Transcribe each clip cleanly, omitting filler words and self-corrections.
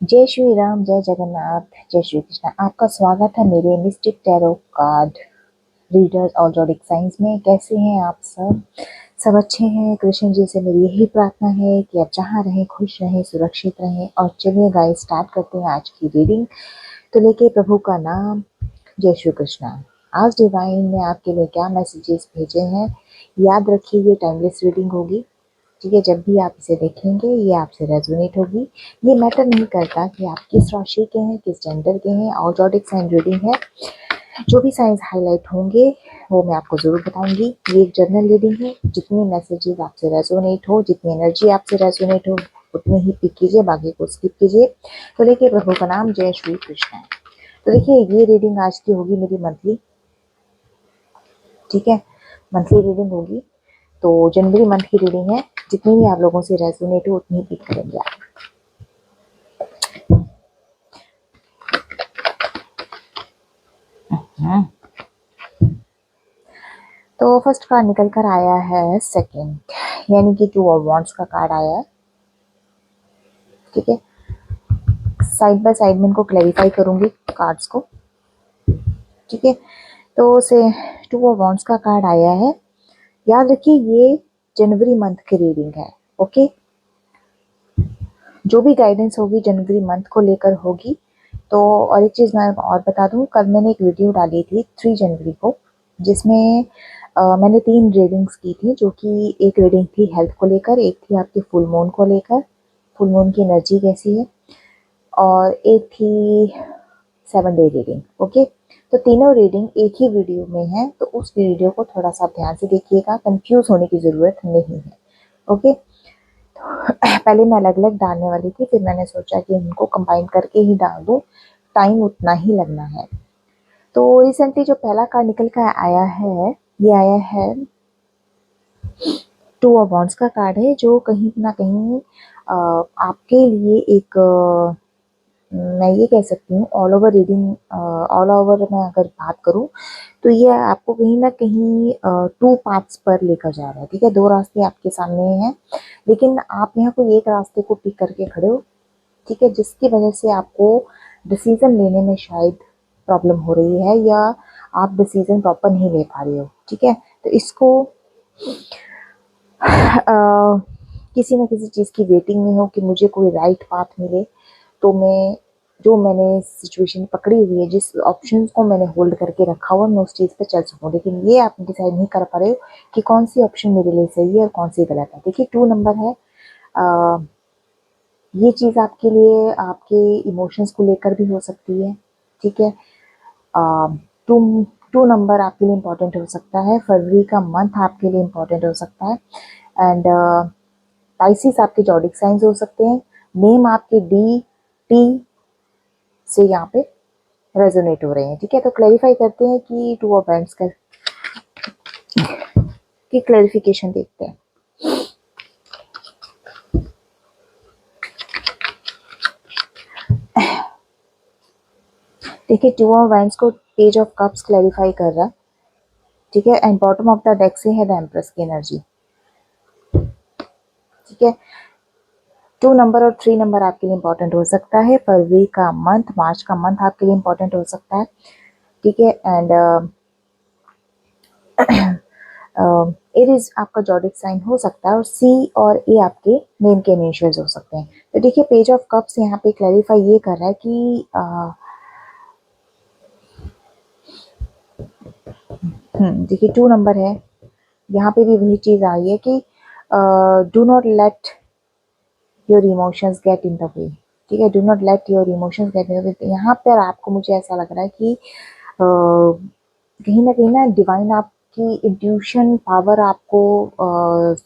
जय श्री राम, जय जगन्नाथ, जय श्री कृष्ण। आपका स्वागत है मेरे मिस्टिक टैरो कार्ड रीडर्स और जोडिक साइंस में। कैसे हैं आप सब? सब अच्छे हैं। कृष्ण जी से मेरी यही प्रार्थना है कि आप जहाँ रहें खुश रहें, सुरक्षित रहें। और चलिए गाइस, स्टार्ट करते हैं आज की रीडिंग। तो लेके प्रभु का नाम, जय श्री कृष्ण। आज डिवाइन ने आपके लिए क्या मैसेजेस भेजे हैं, याद रखिए ये टाइमलेस रीडिंग होगी। ठीक है, जब भी आप इसे देखेंगे ये आपसे रेजोनेट होगी। ये मैटर नहीं करता कि आप किस राशि के हैं, किस जेंडर के हैं। और जॉडिक साइन रीडिंग है, जो भी साइंस हाईलाइट होंगे वो मैं आपको जरूर बताऊंगी। ये एक जर्नल रीडिंग है। जितनी मैसेजेस आपसे रेजोनेट हो, जितनी एनर्जी आपसे रेजोनेट हो, उतनी ही पिक कीजिए, बाकी को स्किप कीजिए। तो देखिए प्रभु का नाम, जय श्री कृष्ण। तो देखिए ये रीडिंग आज की होगी मेरी मंथली। ठीक है, मंथली रीडिंग होगी। तो जनवरी मंथ की रीडिंग है। जितनी भी आप लोगों से रेजोनेट हो उतनी पिक करेंगे आप। तो फर्स्ट कार्ड निकल कर आया है सेकंड, यानी कि 2 ऑफ वांड्स का कार्ड आया है। ठीक है, साइड बाय साइड में इनको क्लैरिफाई करूंगी कार्ड्स को। ठीक है, तो से 2 ऑफ वांड्स का कार्ड आया है। याद रखिए ये जनवरी मंथ की रीडिंग है। ओके, जो भी गाइडेंस होगी जनवरी मंथ को लेकर होगी। तो और एक चीज़ मैं और बता दूं, कल मैंने एक वीडियो डाली थी 3 जनवरी को, जिसमें मैंने 3 रीडिंग्स की थी। जो कि एक रीडिंग थी हेल्थ को लेकर, एक थी आपकी फुल मून को लेकर, फुल मून की एनर्जी कैसी है, और एक थी 7 डे रीडिंग। ओके, तो तीनों रीडिंग एक ही वीडियो में है, तो उस वीडियो को थोड़ा सा ध्यान से देखिएगा, कंफ्यूज होने की ज़रूरत नहीं है। ओके, पहले मैं अलग अलग डालने वाली थी, फिर मैंने सोचा कि इनको कंबाइन करके ही डाल दूँ, टाइम उतना ही लगना है। तो रिसेंटली जो पहला कार्ड निकल कर आया है, ये आया है 2 ऑफ वांड्स का कार्ड है, जो कहीं ना कहीं आपके लिए एक मैं ये कह सकती हूँ all over reading, all over मैं अगर बात करूँ तो ये आपको कहीं ना कहीं 2 पाथ्स पर लेकर जा रहा है। ठीक है, 2 रास्ते आपके सामने हैं, लेकिन आप यहाँ कोई एक रास्ते को पिक करके खड़े हो। ठीक है, जिसकी वजह से आपको डिसीजन लेने में शायद प्रॉब्लम हो रही है, या आप डिसीजन प्रॉपर नहीं ले पा रहे हो। ठीक है, तो इसको किसी न किसी चीज़ की वेटिंग में हो कि मुझे कोई राइट पाथ मिले, तो मैं जो मैंने सिचुएशन पकड़ी हुई है, जिस ऑप्शन को मैंने होल्ड करके रखा हुआ, मैं उस चीज़ पे चल सकूँ। लेकिन ये आप डिसाइड नहीं कर पा रहे हो कि कौन सी ऑप्शन मेरे लिए सही है और कौन सी गलत है। देखिए 2 नंबर है। ये चीज़ आपके लिए आपके इमोशंस को लेकर भी हो सकती है। ठीक है, टू टू नंबर आपके लिए इम्पोर्टेंट हो सकता है। फरवरी का मंथ आपके लिए इम्पोर्टेंट हो सकता है। एंड पाइसिस आपके जॉडिक साइंस हो सकते हैं। नेम आपके डी टी से यहाँ पे रेजोनेट हो रहे हैं। ठीक है, तो क्लैरिफाई करते हैं कि 2 ऑफ वांड्स का की क्लैरिफिकेशन देखते हैं। देखिए 2 ऑफ वांड्स को पेज ऑफ कप्स क्लैरिफाई कर रहा है। ठीक है, and bottom of the deck से है द एम्प्रेस की एनर्जी। ठीक है, 2 नंबर और 3 नंबर आपके लिए इम्पोर्टेंट हो सकता है। फरवरी का मंथ, मार्च का मंथ आपके लिए इम्पोर्टेंट हो सकता है। ठीक है, एंड एरीज आपका जॉडिक साइन हो सकता है, और सी और ए आपके नेम के इनिशियल्स हो सकते हैं। तो देखिए पेज ऑफ कप्स यहाँ पे क्लैरिफाई ये कर रहा है कि देखिए 2 नंबर है, यहाँ पे भी वही चीज़ आई है कि do not let your emotions get in the way. ठीक है, do not let your emotions get in the way. यहाँ पर आपको, मुझे ऐसा लग रहा है कि कहीं ना डिवाइन आपकी इंट्यूशन पावर आपको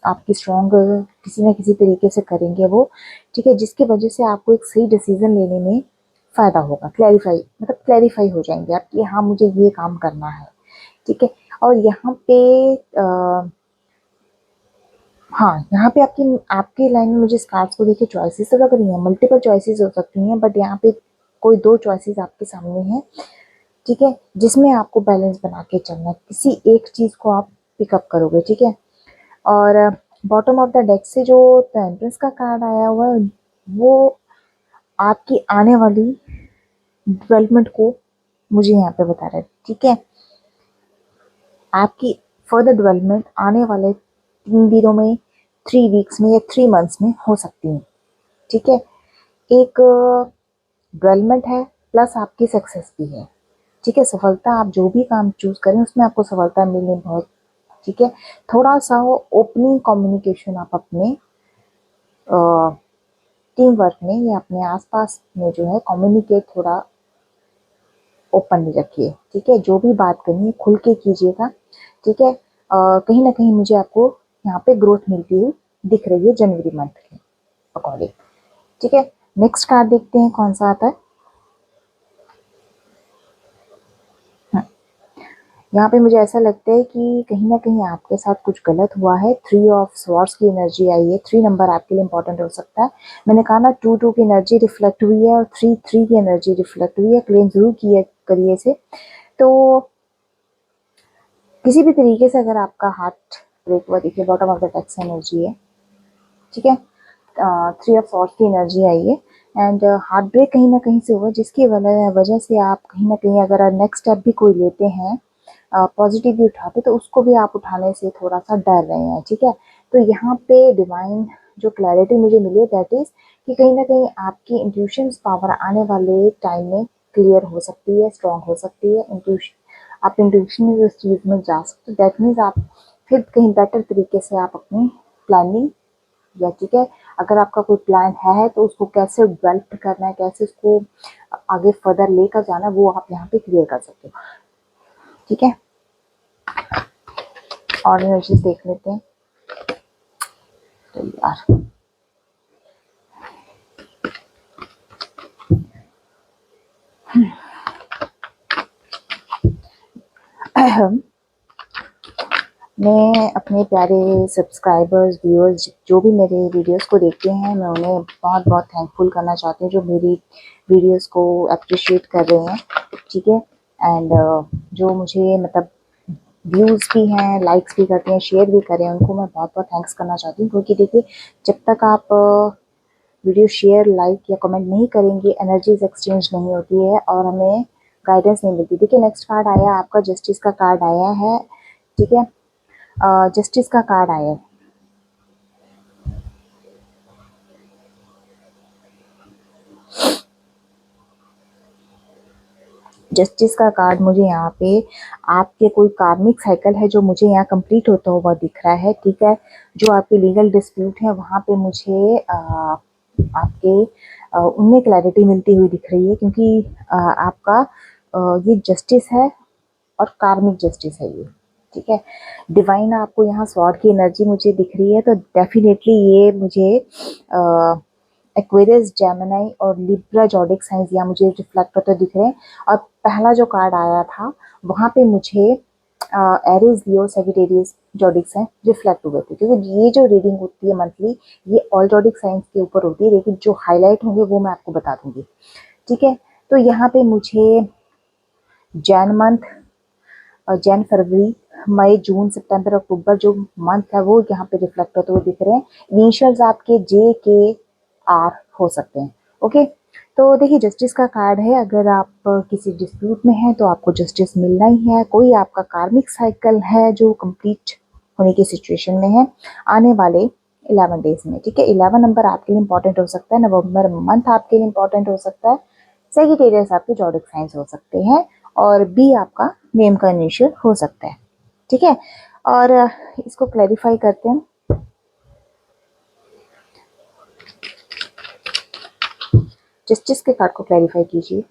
आपकी स्ट्रॉन्ग किसी न किसी तरीके से करेंगे वो। ठीक है, जिसकी वजह से आपको एक सही डिसीजन लेने में फ़ायदा होगा। क्लैरिफाई हो जाएंगे आप कि हाँ मुझे ये काम करना है। ठीक है, और यहाँ पे हाँ, यहाँ पे आपकी आपकी लाइन में मुझे स्टार्स को देखिए चॉइसेस तो लग रही हैं, मल्टीपल चॉइसेस हो सकती हैं, बट यहाँ पे कोई 2 चॉइसेस आपके सामने हैं। ठीक है, जिसमें आपको बैलेंस बना के चलना है, किसी एक चीज़ को आप पिकअप करोगे। ठीक है, और बॉटम ऑफ द डेक से जो टेम्परेंस का कार्ड आया हुआ है, वो आपकी आने वाली डेवलपमेंट को मुझे यहाँ पे बता रहा है, ठीक है। आपकी फर्दर डेवलपमेंट आने वाले 3 दिनों में, 3 वीक्स में या 3 मंथ्स में हो सकती है, ठीक है। एक डेवलपमेंट है प्लस आपकी सक्सेस भी है, ठीक है। सफलता, आप जो भी काम चूज करें उसमें आपको सफलता मिलनी बहुत, ठीक है। थोड़ा सा ओपनिंग कम्युनिकेशन आप अपने टीम वर्क में या अपने आसपास में जो है कम्युनिकेट थोड़ा ओपन रखिए, ठीक है। जो भी बात करनी है खुल के कीजिएगा, ठीक है। कहीं ना कहीं मुझे आपको यहाँ पे ग्रोथ मिलती हुई दिख रही है जनवरी मंथ के अकॉर्डिंग, ठीक है। नेक्स्ट कार्ड देखते हैं कौन सा आता है। यहाँ पे मुझे ऐसा लगता है कि कहीं ना कहीं आपके साथ कुछ गलत हुआ है। 3 ऑफ स्वॉर्ड्स की एनर्जी आई है। 3 नंबर आपके लिए इंपॉर्टेंट हो सकता है। मैंने कहा ना 2 2 की एनर्जी रिफ्लेक्ट हुई है और 3 3 की एनर्जी रिफ्लेक्ट हुई है। क्लेम जरूर किए करिए इसे। तो किसी भी तरीके से अगर आपका हार्ट ब्रेक हुआ, देखिए bottom of the deck's energy है, ठीक है। 3 ऑफ स्वॉर्ड्स की एनर्जी आई है एंड हार्ट ब्रेक कहीं ना कहीं से हुआ, जिसकी वजह से आप कहीं ना कहीं अगर नेक्स्ट स्टेप भी कोई लेते हैं पॉजिटिव भी उठाते तो उसको भी आप उठाने से थोड़ा सा डर रहे हैं, ठीक है। तो यहाँ पे डिवाइन जो क्लैरिटी मुझे मिली है दैट इज कि कहीं ना कहीं आपकी इंट्यूशन पावर आने वाले टाइम में क्लियर हो सकती है, स्ट्रांग हो सकती है। इंट्यूशन, आप इंट्यूशन में उस चीज़ में जा सकते हो। दैट मीन्स आप फिर कहीं बेटर तरीके से आप अपनी प्लानिंग या, ठीक है, अगर आपका कोई प्लान है तो उसको कैसे डेवलप करना है, कैसे उसको आगे फर्दर लेकर जाना है, वो आप यहाँ पे क्लियर कर सकते हो, ठीक है। और एनर्जीज देख लेते हैं। तो यार मैं अपने प्यारे सब्सक्राइबर्स, व्यूअर्स जो भी मेरे वीडियोस को देखते हैं, मैं उन्हें बहुत बहुत थैंकफुल करना चाहती हूँ जो मेरी वीडियोस को अप्रिशिएट कर रहे हैं, ठीक है। एंड जो मुझे मतलब व्यूज़ भी हैं, लाइक्स भी करते हैं, शेयर भी कर रहे हैं, उनको मैं बहुत बहुत थैंक्स करना चाहती हूँ। क्योंकि देखिए जब तक आप वीडियो शेयर, लाइक या कमेंट नहीं करेंगे, एनर्जीज एक्सचेंज नहीं होती है और हमें गाइडेंस नहीं मिलती। देखिए नेक्स्ट कार्ड आया आपका, जस्टिस का कार्ड आया है, ठीक है। जस्टिस का कार्ड आया है। जस्टिस का कार्ड मुझे यहाँ पे आपके कोई कार्मिक साइकिल है जो मुझे यहाँ कंप्लीट होता हुआ दिख रहा है, ठीक है। जो आपके लीगल डिस्प्यूट है वहाँ पे मुझे आपके उनमें क्लैरिटी मिलती हुई दिख रही है, क्योंकि आपका ये जस्टिस है और कार्मिक जस्टिस है ये, ठीक है। डिवाइन आपको यहाँ स्वॉर्ड की एनर्जी मुझे दिख रही है, तो डेफिनेटली ये मुझे एक्वेरियस, जेमिनी और लिब्रा जॉडिक साइंस या मुझे रिफ्लेक्ट होते दिख रहे हैं। और पहला जो कार्ड आया था वहाँ पे मुझे एरीज, लियो, सेजिटेरियस जॉडिक साइन रिफ्लेक्ट हुए थे, क्योंकि ये जो रीडिंग होती है मंथली ये ऑल जॉडिक साइंस के ऊपर होती है, लेकिन जो हाईलाइट होंगे वो मैं आपको बता दूंगी, ठीक है। तो यहाँ पे मुझे जैन मंथ, जैन, फरवरी, मई, जून, सितंबर, अक्टूबर जो मंथ है वो यहाँ पे रिफ्लेक्ट होते हुए दिख रहे हैं। इनिशियल्स आपके जे, के, आर हो सकते हैं, ओके। तो देखिए जस्टिस का कार्ड है, अगर आप किसी डिस्प्यूट में हैं तो आपको जस्टिस मिलना ही है। कोई आपका कार्मिक साइकिल है जो कंप्लीट होने की सिचुएशन में है आने वाले 11 डेज में, ठीक है। 11 नंबर आपके लिए इंपॉर्टेंट हो सकता है, नवंबर मंथ आपके लिए इंपॉर्टेंट हो सकता है, सेजिटेरियस आपके जॉडिक साइंस हो सकते हैं और बी आपका नेम का इनिशियल हो सकता है, ठीक है। और इसको क्लैरिफाई करते हैं। जस्टिस के कार्ड को क्लैरिफाई कीजिए,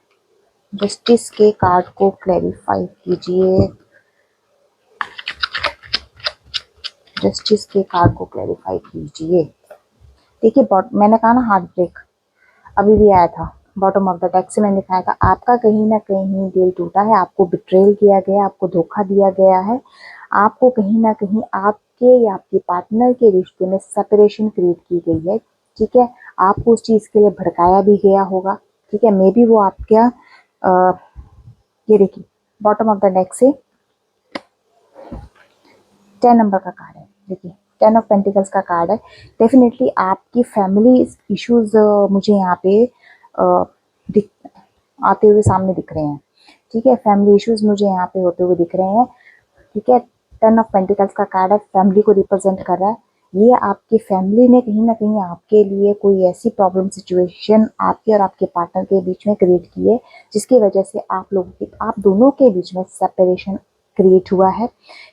जस्टिस के कार्ड को क्लैरिफाई कीजिए, जस्टिस के कार्ड को क्लैरिफाई कीजिए। देखिए मैंने कहा ना हार्ट ब्रेक अभी भी आया था, बॉटम ऑफ द डेक से मैंने दिखाया था आपका कहीं ना कहीं दिल टूटा है, आपको बिट्रेल किया गया, आपको धोखा दिया गया है, आपको कहीं ना कहीं आपके या आपके पार्टनर के रिश्ते में सेपरेशन क्रिएट की गई है, ठीक है। आपको उस चीज़ के लिए भड़काया भी गया होगा, ठीक है। मे बी वो आपका ये देखिए बॉटम ऑफ द डेक से 10 नंबर का कार्ड है, देखिए 10 ऑफ पेंटिकल्स का कार्ड है। डेफिनेटली आपकी फैमिली इश्यूज मुझे यहाँ पे आते हुए सामने दिख रहे हैं। ठीक है, फैमिली इश्यूज मुझे यहाँ पे होते हुए दिख रहे हैं। ठीक है, 10 ऑफ पेंटिकल्स का कार्ड है, फैमिली को रिप्रेजेंट कर रहा है। ये आपकी फैमिली ने कहीं ना कहीं आपके लिए कोई ऐसी प्रॉब्लम सिचुएशन आपके और आपके पार्टनर के बीच में क्रिएट की है, जिसकी वजह से आप दोनों के बीच में सेपरेशन क्रिएट हुआ है।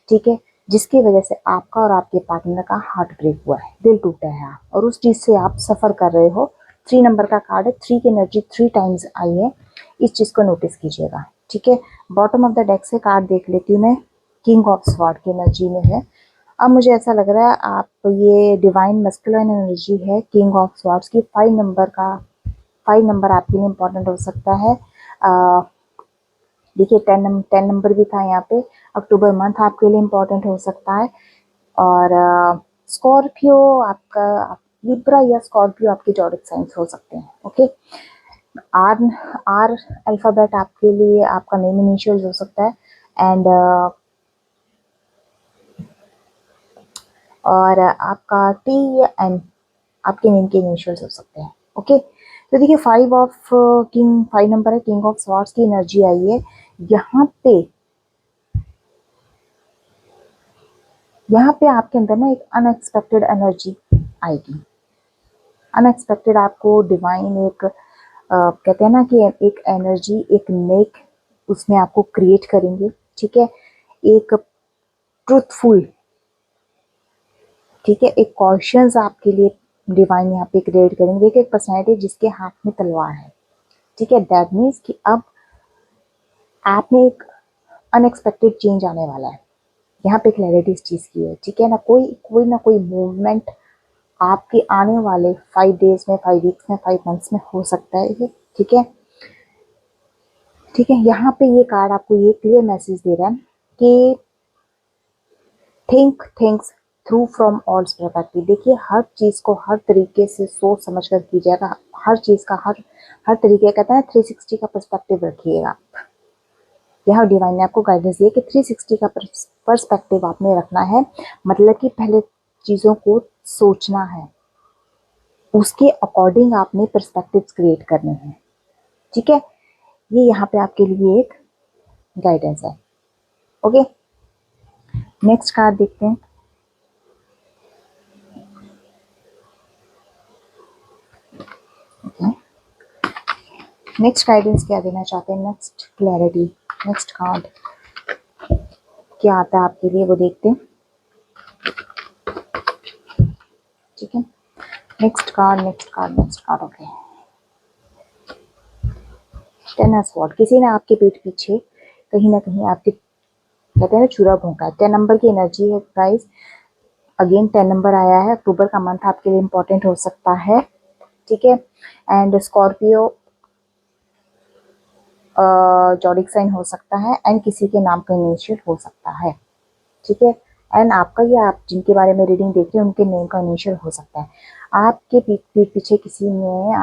ठीक है, जिसकी वजह से आपका और आपके पार्टनर का हार्ट ब्रेक हुआ है, दिल टूटा है आप, और उस चीज से आप सफर कर रहे हो। 3 नंबर का कार्ड है, 3 की एनर्जी 3 टाइम्स आई है, इस चीज को नोटिस कीजिएगा। ठीक है, बॉटम ऑफ द डेक से कार्ड देख लेती हूँ मैं, किंग ऑफ स्वॉर्ड की एनर्जी में है। अब मुझे ऐसा लग रहा है आप, ये डिवाइन मस्कुलाइन एनर्जी है किंग ऑफ स्वॉर्ड्स की। 5 नंबर आपके लिए इंपॉर्टेंट हो सकता है। देखिए 10 नंबर भी था यहाँ पे। अक्टूबर मंथ आपके लिए इम्पोर्टेंट हो सकता है। और स्कॉर्पियो आपका, लिब्रा या स्कॉर्पियो आपके जॉडिक साइंस हो सकते हैं। ओके, आर आर अल्फाबेट आपके लिए आपका नेम इनिशियल हो सकता है। एंड और आपका टी या एन आपके नेम के इनिशियल्स हो सकते हैं। ओके, तो देखिए 5 नंबर है, किंग ऑफ स्वॉर्ड्स की एनर्जी आई है यहाँ पे आपके अंदर ना एक अनएक्सपेक्टेड एनर्जी आएगी। अनएक्सपेक्टेड आपको डिवाइन एक कहते हैं ना कि एक एनर्जी, एक नेक उसमें आपको क्रिएट करेंगे। ठीक है, एक ट्रूथफुल, ठीक है, एक कॉशियस आपके लिए डिवाइन यहाँ पे क्रिएट करेंगे। देखिए एक पर्सनैलिटी जिसके हाथ में तलवार है। ठीक है, दैट मीन्स कि अब आप में एक अनएक्सपेक्टेड चेंज आने वाला है। यहाँ पे क्लैरिटी इस चीज की है। ठीक है ना, कोई ना कोई मूवमेंट आपके आने वाले 5 डेज में, 5 वीक्स में, 5 मंथ्स में हो सकता है। ठीक है, ठीक है, यहाँ पे ये कार्ड आपको ये क्लियर मैसेज दे रहा है कि think things through from all perspective. देखिए हर चीज को हर तरीके से सोच समझ कर कीजिएगा। हर चीज का हर तरीके, कहते हैं 360 का पर्सपेक्टिव रखिएगा। यह डिवाइन ने आपको गाइडेंस दिया कि 360 का पर्सपेक्टिव आपने रखना है। मतलब कि पहले चीजों को सोचना है, उसके अकॉर्डिंग आपने पर्सपेक्टिव्स क्रिएट करने हैं। ठीक है, ये यहाँ पे आपके लिए एक गाइडेंस है। ओके, नेक्स्ट कार्ड देखते हैं। नेक्स्ट गाइडेंस क्या देना चाहते हैं, नेक्स्ट क्लैरिटी, नेक्स्ट कार्ड क्या आता है आपके लिए वो देखते हैं। ठीक है, next card, next card, next card. Okay, 10 of sword. किसी ने आपके पीठ पीछे कहीं ना कहीं आपके, कहते हैं ना, चूरा भोंका है। 10 नंबर की एनर्जी है गाइस। अगेन 10 नंबर आया है। अक्टूबर का मंथ आपके लिए इंपॉर्टेंट हो सकता है। ठीक है, एंड स्कॉर्पियो जॉडिक साइन हो सकता है, एंड किसी के नाम का इनिशियल हो सकता है। ठीक है, एंड आपका या आप जिनके बारे में रीडिंग देख रहे हैं उनके नेम का इनिशियल हो सकता है। आपके पीठ पीछे किसी ने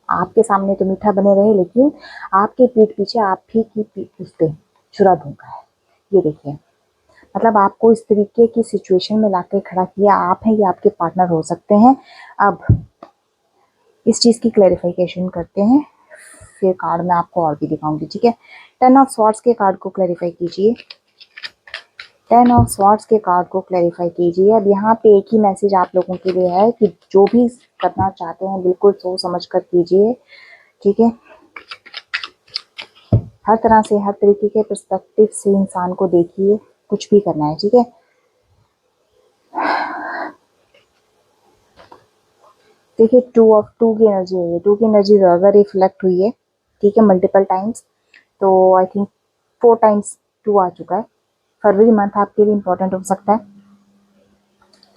आपके सामने तो मीठा बने रहे, लेकिन आपके पीठ पीछे आप ही की पीठ उस पे छुरा भोंका है। ये देखिए, मतलब आपको इस तरीके की सिचुएशन में लाके खड़ा किया आप हैं या आपके पार्टनर हो सकते हैं। अब इस चीज की क्लैरिफिकेशन करते हैं, फिर कार्ड में आपको और भी दिखाऊंगी। ठीक है, 10 ऑफ स्वॉर्ड्स के कार्ड को क्लैरिफाई कीजिए। 10 ऑफ स्वॉर्ड्स के कार्ड को क्लैरिफाई कीजिए। अब यहाँ पे एक ही मैसेज आप लोगों के लिए है कि जो भी करना चाहते हैं बिल्कुल सोच समझ कर कीजिए। ठीक है, हर तरह से, हर तरीके के पर्सपेक्टिव से इंसान को देखिए, कुछ भी करना है। ठीक है, देखिए 2 की एनर्जी है, 2 की एनर्जी ज़्यादा रिफ्लेक्ट हुई है। ठीक है, मल्टीपल टाइम्स, तो आई थिंक 4 टाइम्स 2 आ चुका है। फरवरी मंथ आपके लिए इंपॉर्टेंट हो सकता है।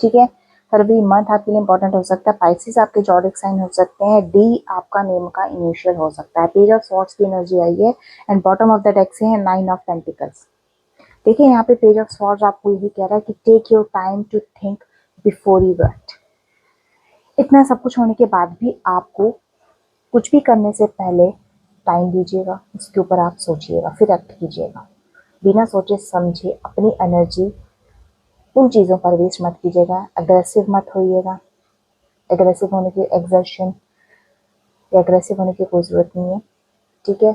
ठीक है, फरवरी मंथ आपके लिए इंपॉर्टेंट हो सकता है। पाइसिस आपके जॉडिक साइन हो सकते हैं। डी आपका नेम का इनिशियल हो सकता है। पेज ऑफ स्वॉर्ड्स की एनर्जी आई है, and bottom of the deck से है 9 ऑफ पेंटिकल्स। देखिए यहाँ पे पेज ऑफ स्वॉर्ड्स आपको यही कह रहा है कि take your time to think before you act. इतना सब कुछ होने के बाद भी आपको कुछ भी करने से पहले टाइम दीजिएगा, उसके ऊपर आप सोचिएगा, फिर एक्ट कीजिएगा। बिना सोचे समझे अपनी एनर्जी उन चीज़ों पर वेस्ट मत कीजिएगा। अग्रेसिव मत होइएगा। एग्रेसिव होने की, एग्जर्शन या एग्रेसिव होने की कोई ज़रूरत नहीं है, ठीक है।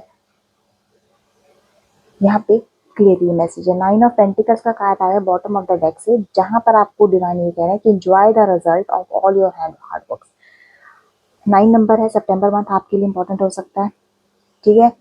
यहाँ पे क्लियरली मैसेज है, 9 ऑफ पेंटिकल्स का कार्ड आया बॉटम ऑफ द डेक से, जहां पर आपको डिवाइन ये कह रहे हैं कि enjoy the result of all your hard work. 9 number है, सितंबर मंथ आपके लिए इंपॉर्टेंट हो सकता है, ठीक है।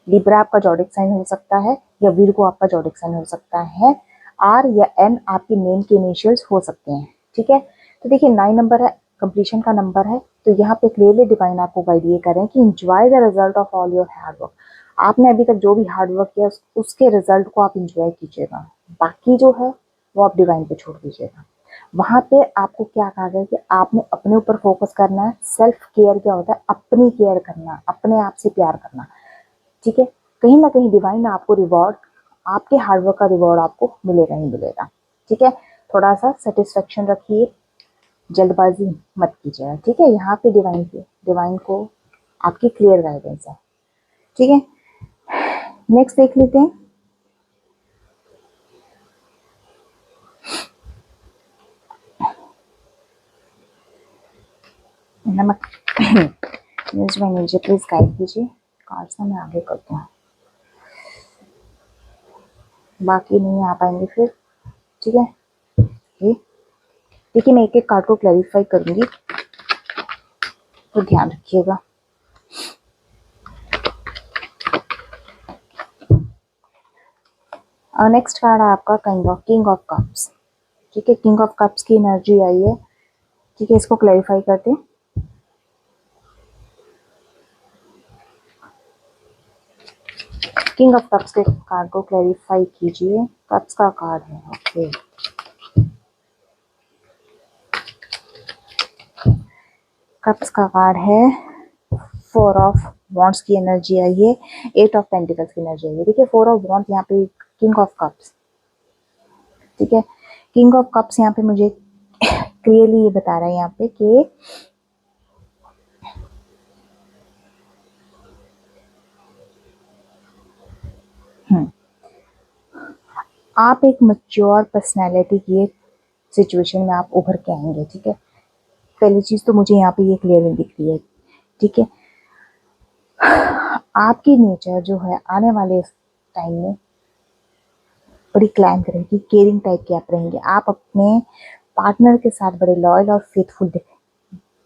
लिब्रा आपका जॉडिक साइन हो सकता है, या वीरगो आपका जॉडिक साइन हो सकता है। आर या एन आपके नेम के इनिशियल्स हो सकते हैं, ठीक है। तो देखिए 9 नंबर है, कंप्लीशन का नंबर है, तो यहाँ पे क्लियरली डिवाइन आपको गाइड ये कर रहे हैं कि enjoy the result of all your hard work. आपने अभी तक जो भी हार्ड वर्क किया उसके रिजल्ट को आप इंजॉय कीजिएगा, बाकी जो है वो आप डिवाइन पे छोड़ दीजिएगा। वहां पे आपको क्या कहा गया कि आपने अपने ऊपर फोकस करना है। सेल्फ केयर क्या होता है? अपनी केयर करना, अपने आप से प्यार करना, ठीक है। कहीं ना कहीं डिवाइन आपको रिवॉर्ड, आपके हार्डवर्क का रिवॉर्ड आपको मिलेगा ही मिलेगा, ठीक है। थोड़ा सा सेटिस्फेक्शन रखिए, जल्दबाजी मत कीजिएगा, ठीक है। यहाँ पे डिवाइन को आपकी क्लियर गाइडेंस है, ठीक है। नेक्स्ट देख लेते हैं। नमक न्यूज में नीचे प्लीज गाइड कीजिए, कार्ड से मैं आगे करती हूँ, बाकी नहीं आ पाएंगे फिर, ठीक है। देखिए मैं एक एक कार्ड को क्लैरिफाई करूंगी, तो ध्यान रखिएगा। नेक्स्ट कार्ड है आपका किंग ऑफ कप्स, ठीक है। किंग ऑफ कप्स की एनर्जी आई है, ठीक है। इसको क्लैरिफाई करते हैं। किंग ऑफ कप्स के कार्ड को क्लैरिफाई कीजिए। कप्स का कार्ड है, ओके। कप्स का कार्ड है, 4 ऑफ वॉन्ड्स की एनर्जी आई है, 8 ऑफ पेंटिकल्स की एनर्जी आई है। देखिए 4 ऑफ वॉन्ड्स यहाँ पे किंग ऑफ कप्स, ठीक है। किंग ऑफ कप्स यहाँ पे मुझे क्लियरली ये बता रहा है यहाँ पे कि आप एक मैच्योर पर्सनैलिटी की एक सिचुएशन में आप उभर के आएंगे, ठीक है। पहली चीज तो मुझे यहाँ पे ये क्लियर दिख रही है, ठीक है। आपकी नेचर जो है आने वाले टाइम में बड़ी क्लैंक रहेगी, केयरिंग टाइप के आप रहेंगे। आप अपने पार्टनर के साथ बड़े लॉयल और फेथफुल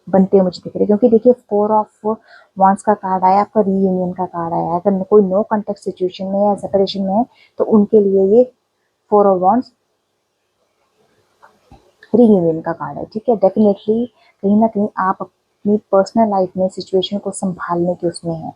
बनते हुए मुझे दिख रहे हैं, क्योंकि देखिए 4 ऑफ वॉन्ड्स का कार्ड आया, आपका रीयूनियन का कार्ड आया। अगर कोई नो कॉन्टेक्ट सिचुएशन में या सेपरेशन में है तो उनके लिए ये 4 ऑफ वॉन्ड्स रीयूनियन का कार्ड है, ठीक है। डेफिनेटली कहीं ना कहीं आप अपनी पर्सनल लाइफ में सिचुएशन को संभालने के उसमें है,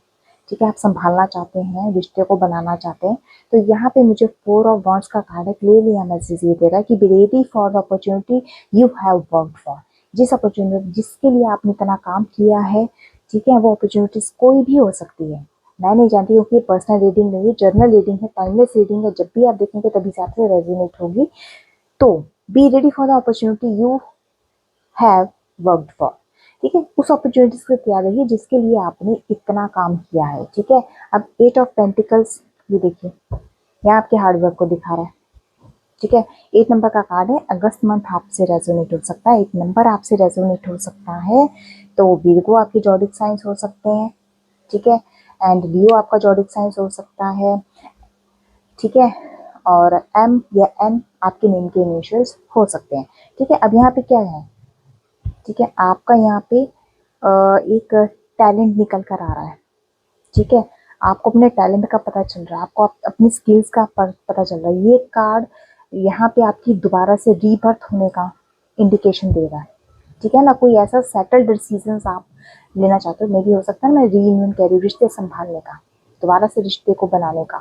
ठीक है। आप संभालना चाहते हैं, रिश्ते को बनाना चाहते हैं। तो यहाँ पे मुझे 4 ऑफ वॉन्ड्स का कार्ड है, क्लियरली यहाँ मैसेज ये दे रहा है कि be ready for the opportunity you have worked for. जिस अपॉर्चुनिटी जिसके लिए आपने इतना काम किया है, ठीक है, वो अपॉर्चुनिटीज कोई भी हो सकती है। मैं नहीं जानती हूँ कि पर्सनल रीडिंग नहीं है, जर्नल रीडिंग है, टाइमलेस रीडिंग है। जब भी आप देखेंगे तभी से आपसे रेजोनेट होगी। तो be ready for the opportunity you have worked for, ठीक है। उस अपॉर्चुनिटीज को तैयार रहिए जिसके लिए आपने इतना काम किया है, ठीक है। अब 8 ऑफ पेंटिकल्स, ये देखिए यहाँ आपके हार्डवर्क को दिखा रहा है, ठीक है। 8 नंबर का कार्ड है, अगस्त मंथ आपसे रेजोनेट हो सकता है, 8 नंबर आपसे रेजोनेट हो सकता है। तो वीरगो आपके जॉडिक साइंस हो सकते हैं, ठीक है। एंड लियो आपका जॉडिक साइंस हो सकता है, ठीक है। और एम या एन आपके नेम के इनिशियल्स हो सकते हैं, ठीक है। अब यहाँ पे क्या है, ठीक है, आपका यहाँ पे एक टैलेंट निकल कर आ रहा है, ठीक है। आपको अपने टैलेंट का पता चल रहा है, आपको अपनी स्किल्स का पता चल रहा है। ये कार्ड यहाँ पे आपकी दोबारा से रीबर्थ होने का इंडिकेशन दे रहा है, ठीक है ना। कोई ऐसा सेटल्ड डिसीजन आप लेना चाहते हो, मे भी हो सकता है मैं रीयूनियन कह रही हूँ, रिश्ते संभालने का, दोबारा से रिश्ते को बनाने का,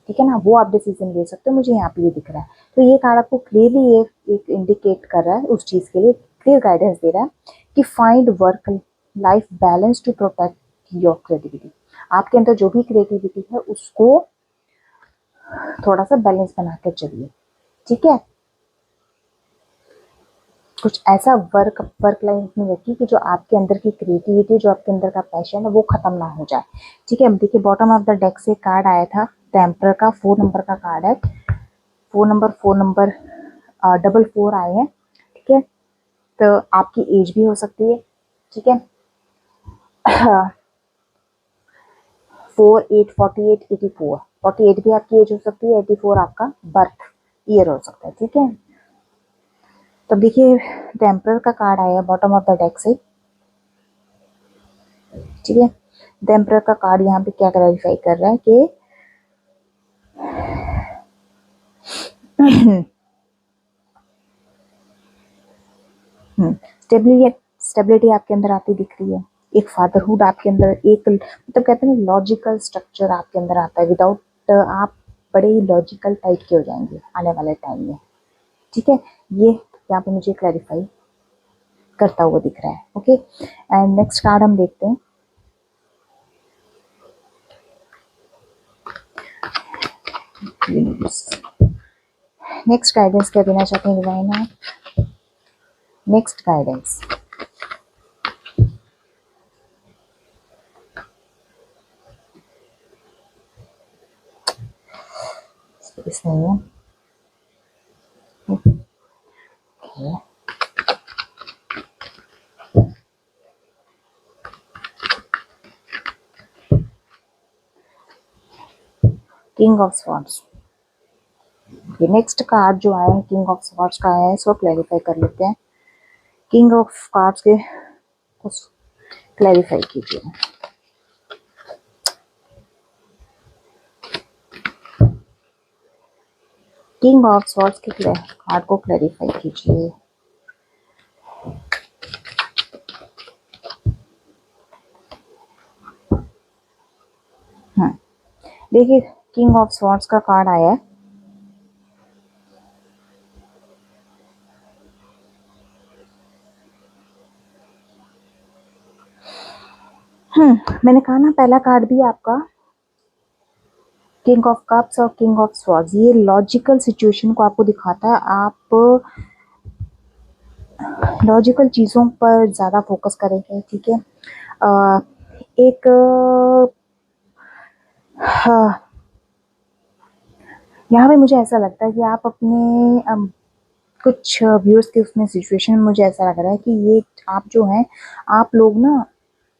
ठीक है ना, वो आप डिसीजन ले सकते हो। मुझे यहाँ पे ये दिख रहा है। तो ये कार्ड आपको क्लियरली एक इंडिकेट कर रहा है, उस चीज़ के लिए क्लियर गाइडेंस दे रहा है कि find work life balance to protect your creativity. आपके अंदर जो भी क्रिएटिविटी है उसको थोड़ा सा बैलेंस बना कर चलिए, ठीक है। कुछ ऐसा वर्क लाइफ में रखिए कि जो आपके अंदर की क्रिएटिविटी, जो आपके अंदर का पैशन है वो खत्म ना हो जाए, ठीक है। अब देखिए बॉटम ऑफ द डेक से कार्ड आया था टेम्पर का, 4 नंबर का कार्ड है। 4 नंबर डबल 4 आए हैं, ठीक है। तो आपकी एज भी हो सकती है, ठीक है। 48, 48, 84, 48 भी आपकी एज हो सकती है, 84 आपका बर्थ ईयर हो सकता है, ठीक है। तो देखिए टेम्परर का कार्ड आया बॉटम ऑफ द डेक से, ठीक है। टेम्परर का कार्ड यहाँ पे क्या क्लैरिफाई कर रहा है कि स्टेबिलिटी स्टेबिलिटी आपके अंदर आती दिख रही है, एक फादरहुड आपके अंदर, एक मतलब कहते हैं लॉजिकल स्ट्रक्चर आपके अंदर आता है, विदाउट आप बड़े ही लॉजिकल टाइप के हो जाएंगे आने वाले टाइम में, ठीक है। ये यहाँ पे मुझे क्लैरिफाई करता हुआ दिख रहा है, ओके। एंड नेक्स्ट कार्ड हम देखते हैं। नेक्स्ट गाइडेंस क्या देना चाहते हैं डिवाइन आप? नेक्स्ट गाइडेंस स्पेस नहीं है, ओके। किंग ऑफ स्वॉर्ड्स, ये नेक्स्ट कार्ड जो आया है किंग ऑफ स्वॉर्ड्स का आया है, इसको क्लैरिफाई कर लेते हैं। किंग ऑफ कार्ड्स के कुछ क्लैरिफाई कीजिए। किंग ऑफ स्वॉर्ड्स के कार्ड को क्लैरिफाई कीजिए। देखिए किंग ऑफ स्वॉर्ड्स का कार्ड आया है, मैंने कहा ना पहला कार्ड भी आपका किंग ऑफ कप्स और किंग ऑफ स्वॉर्ड्स, ये लॉजिकल सिचुएशन को आपको दिखाता है, आप लॉजिकल चीज़ों पर ज़्यादा फोकस करेंगे, ठीक है। एक हाँ, यहाँ पे मुझे ऐसा लगता है कि आप अपने कुछ व्यूअर्स के उसमें सिचुएशन में मुझे ऐसा लग रहा है कि ये आप जो हैं, आप लोग ना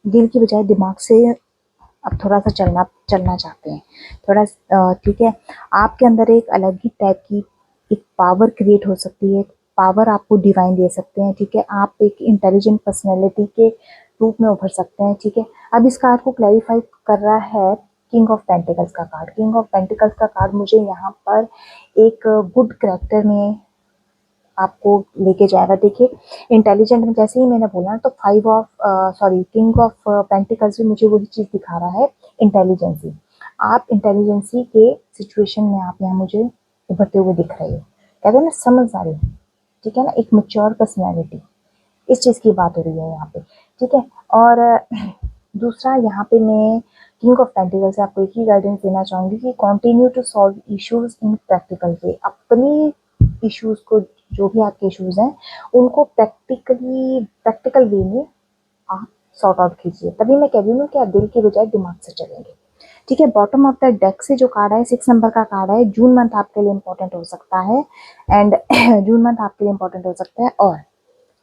दिल की बजाय दिमाग से अब थोड़ा सा चलना चलना चाहते हैं, थोड़ा ठीक है। आपके अंदर एक अलग ही टाइप की एक पावर क्रिएट हो सकती है, पावर आपको डिवाइन दे सकते हैं, ठीक है। आप एक इंटेलिजेंट पर्सनैलिटी के रूप में उभर सकते हैं, ठीक है। अब इस कार्ड को क्लैरिफाई कर रहा है किंग ऑफ पेंटिकल्स का कार्ड। किंग ऑफ पेंटिकल्स का कार्ड मुझे यहाँ पर एक गुड करेक्टर में आपको लेके जाएगा। देखिए इंटेलिजेंट में जैसे ही मैंने बोला तो five of sorry king of pentacles भी मुझे वही चीज़ दिखा रहा है, इंटेलिजेंसी। आप इंटेलिजेंसी के सिचुएशन में आप यहाँ मुझे उभरते हुए दिख रहे हो, कहते हैं ना समझदारी, ठीक है ना, एक मैच्योर पर्सनैलिटी, इस चीज़ की बात हो रही है यहाँ पे, ठीक है। और दूसरा यहाँ पे मैं किंग ऑफ पेंटिकल्स से आपको एक ही गाइडेंस देना चाहूँगी कि continue to solve issues in practical way. अपनी इश्यूज को, जो भी आपके इश्यूज हैं उनको प्रैक्टिकल वे में आप सॉर्ट आउट कीजिए, तभी मैं कह रही हूँ कि आप दिल के बजाय दिमाग से चलेंगे, ठीक है। बॉटम ऑफ द डेक से जो कार्ड है 6 नंबर का कार्ड है, जून मंथ आपके लिए इंपॉर्टेंट हो सकता है, एंड जून मंथ आपके लिए इंपॉर्टेंट हो सकता है, और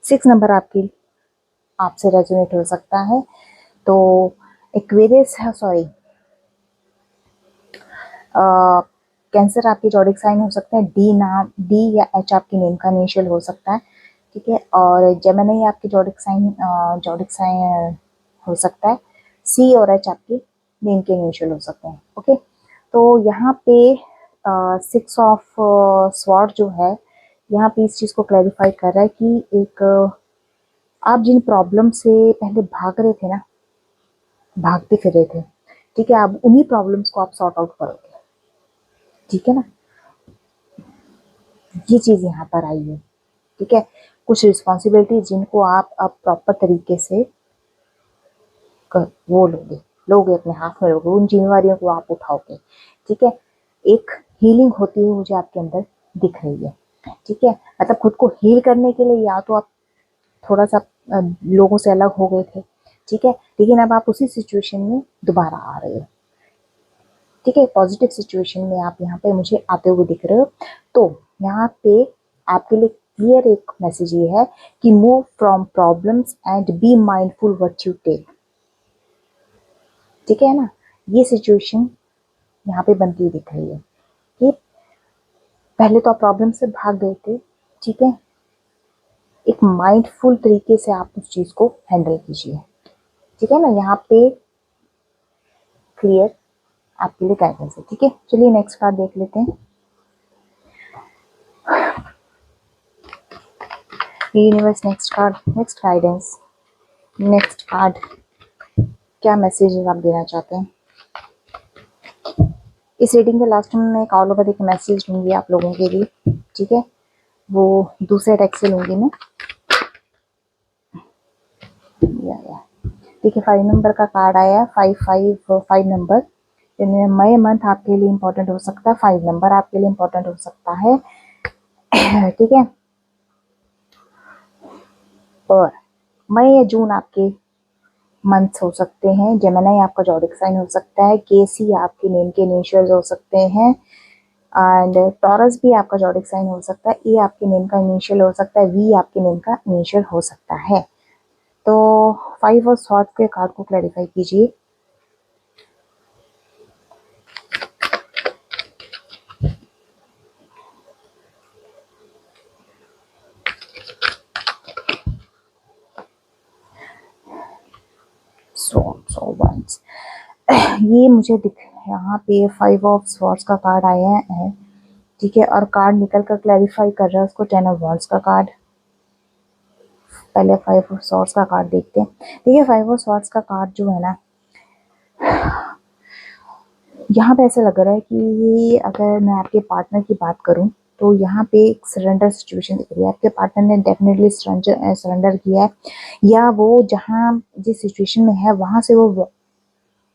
6 नंबर आपकी आपसे रेजोनेट हो सकता है। तो एक्वेरियस है, सॉरी कैंसर आपकी जॉडिक साइन हो सकता है, डी या एच आपकी नेम का इनिशियल हो सकता है, ठीक है। और जेमिनी आपकी जॉडिक साइन हो सकता है, सी और एच आपकी नेम के इनिशियल हो सकते हैं, ओके। तो यहाँ पे 6 ऑफ स्वॉर्ड जो है यहाँ पे इस चीज़ को क्लैरिफाई कर रहा है कि एक आप जिन प्रॉब्लम से पहले भाग रहे थे ना, भागते फिर रहे थे, ठीक है, अब उन्हीं प्रॉब्लम्स को आप सॉर्ट आउट करोगे, ठीक है ना, ये चीज़ यहाँ पर आई है, ठीक है। कुछ रिस्पॉन्सिबिलिटी जिनको आप अब प्रॉपर तरीके से वो लोगे अपने हाथ में लोगे, उन जिम्मेवारियों को आप उठाओगे, ठीक है। एक हीलिंग होती हुई मुझे आपके अंदर दिख रही है, ठीक है। मतलब खुद को हील करने के लिए या तो आप थोड़ा सा लोगों से अलग हो गए थे, ठीक है, लेकिन अब आप उसी सिचुएशन में दोबारा आ रहे हो, ठीक है। पॉजिटिव सिचुएशन में आप यहाँ पे मुझे आते हुए दिख रहे हो। तो यहाँ पे आपके लिए क्लियर एक मैसेज ये है कि move from problems and be mindful what you take, ठीक है ना। ये सिचुएशन यहाँ पे बनती हुई दिख रही है कि पहले तो आप प्रॉब्लम से भाग गए थे, ठीक है। एक माइंडफुल तरीके से आप उस चीज को हैंडल कीजिए, ठीक है ना। यहाँ पे क्लियर आपके लिए गाइडेंस है, ठीक है। चलिए नेक्स्ट कार्ड देख लेते हैं। Universe, next card, next guidance, next card, क्या मैसेज आप देना चाहते हैं। इस रीडिंग के लास्ट में मैं एक ऑल ओवर एक मैसेज लूंगी आप लोगों के लिए, ठीक है। वो दूसरे डेक से लूंगी मैं। देखिए 5 नंबर का कार्ड आया, 5 नंबर। मई मंथ आपके लिए इम्पोर्टेंट हो सकता है, 5 नंबर आपके लिए इम्पोर्टेंट हो सकता है, ठीक है। और मई या जून आपके मंथ्स हो सकते हैं। जेमिनी आपका ज़ोडिक साइन हो सकता है, केसी आपके नेम के इनिशियल्स हो सकते हैं, एंड टॉरस भी आपका ज़ोडिक साइन हो सकता है, ई आपके नेम का इनिशियल हो सकता है, वी आपके नेम का इनिशियल हो सकता है। तो 5 और सॉर्ड्स के कार्ड को क्लैरिफाई कीजिए। सो वंस ये मुझे दिख, यहाँ पे 5 ऑफ स्वॉर्ड्स का कार्ड आया है, ठीक है। और कार्ड निकल कर क्लैरिफाई कर रहा है उसको 10 ऑफ वॉन्ड्स का कार्ड। पहले 5 ऑफ स्वॉर्ड्स का कार्ड देखते हैं। देखिए 5 ऑफ स्वॉर्ड्स का कार्ड जो है ना, यहाँ पे ऐसा लग रहा है कि अगर मैं आपके पार्टनर की बात करूँ तो यहाँ पे एक सरेंडर सिचुएशन दिख रही है। आपके पार्टनर ने डेफिनेटली सरेंडर किया है, या वो जहाँ जिस सिचुएशन में है वहाँ से वो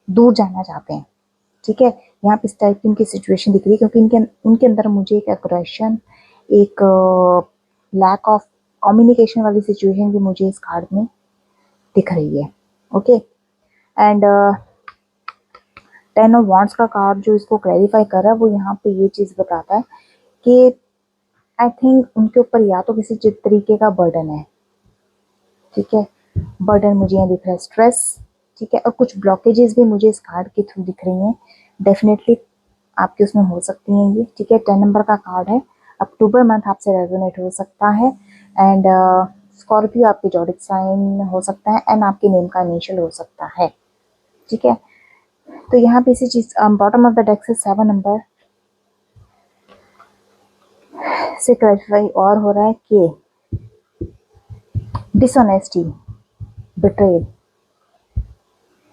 दूर जाना चाहते हैं, ठीक है। यहाँ पे इस टाइप की इनकी सिचुएशन दिख रही है, क्योंकि उनके अंदर मुझे एक एग्रेशन, एक लैक ऑफ कम्युनिकेशन वाली सिचुएशन भी मुझे इस कार्ड में दिख रही है, ओके। एंड 10 ऑफ वॉन्ड्स का कार्ड जो इसको क्लैरिफाई कर रहा है वो यहाँ पे ये चीज़ बताता है कि आई थिंक उनके ऊपर या तो किसी तरीके का बर्डन है, ठीक है। बर्डन मुझे यहाँ दिख रहा है, स्ट्रेस, ठीक है। और कुछ ब्लॉकेजेस भी मुझे इस कार्ड के थ्रू दिख रही हैं, डेफिनेटली आपके उसमें हो सकती हैं ये, ठीक है। 10 नंबर का कार्ड है, अक्टूबर मंथ आपसे रेजोनेट हो सकता है, एंड स्कॉर्पियो आपके ज़ोडिक साइन हो सकता है, एंड आपके नेम का इनिशियल हो सकता है, ठीक है। तो यहाँ पे इसी चीज बॉटम ऑफ द डेक से 7 नंबर से क्लैरिफाई और हो रहा है कि डिसऑनेस्टी, बिट्रेल,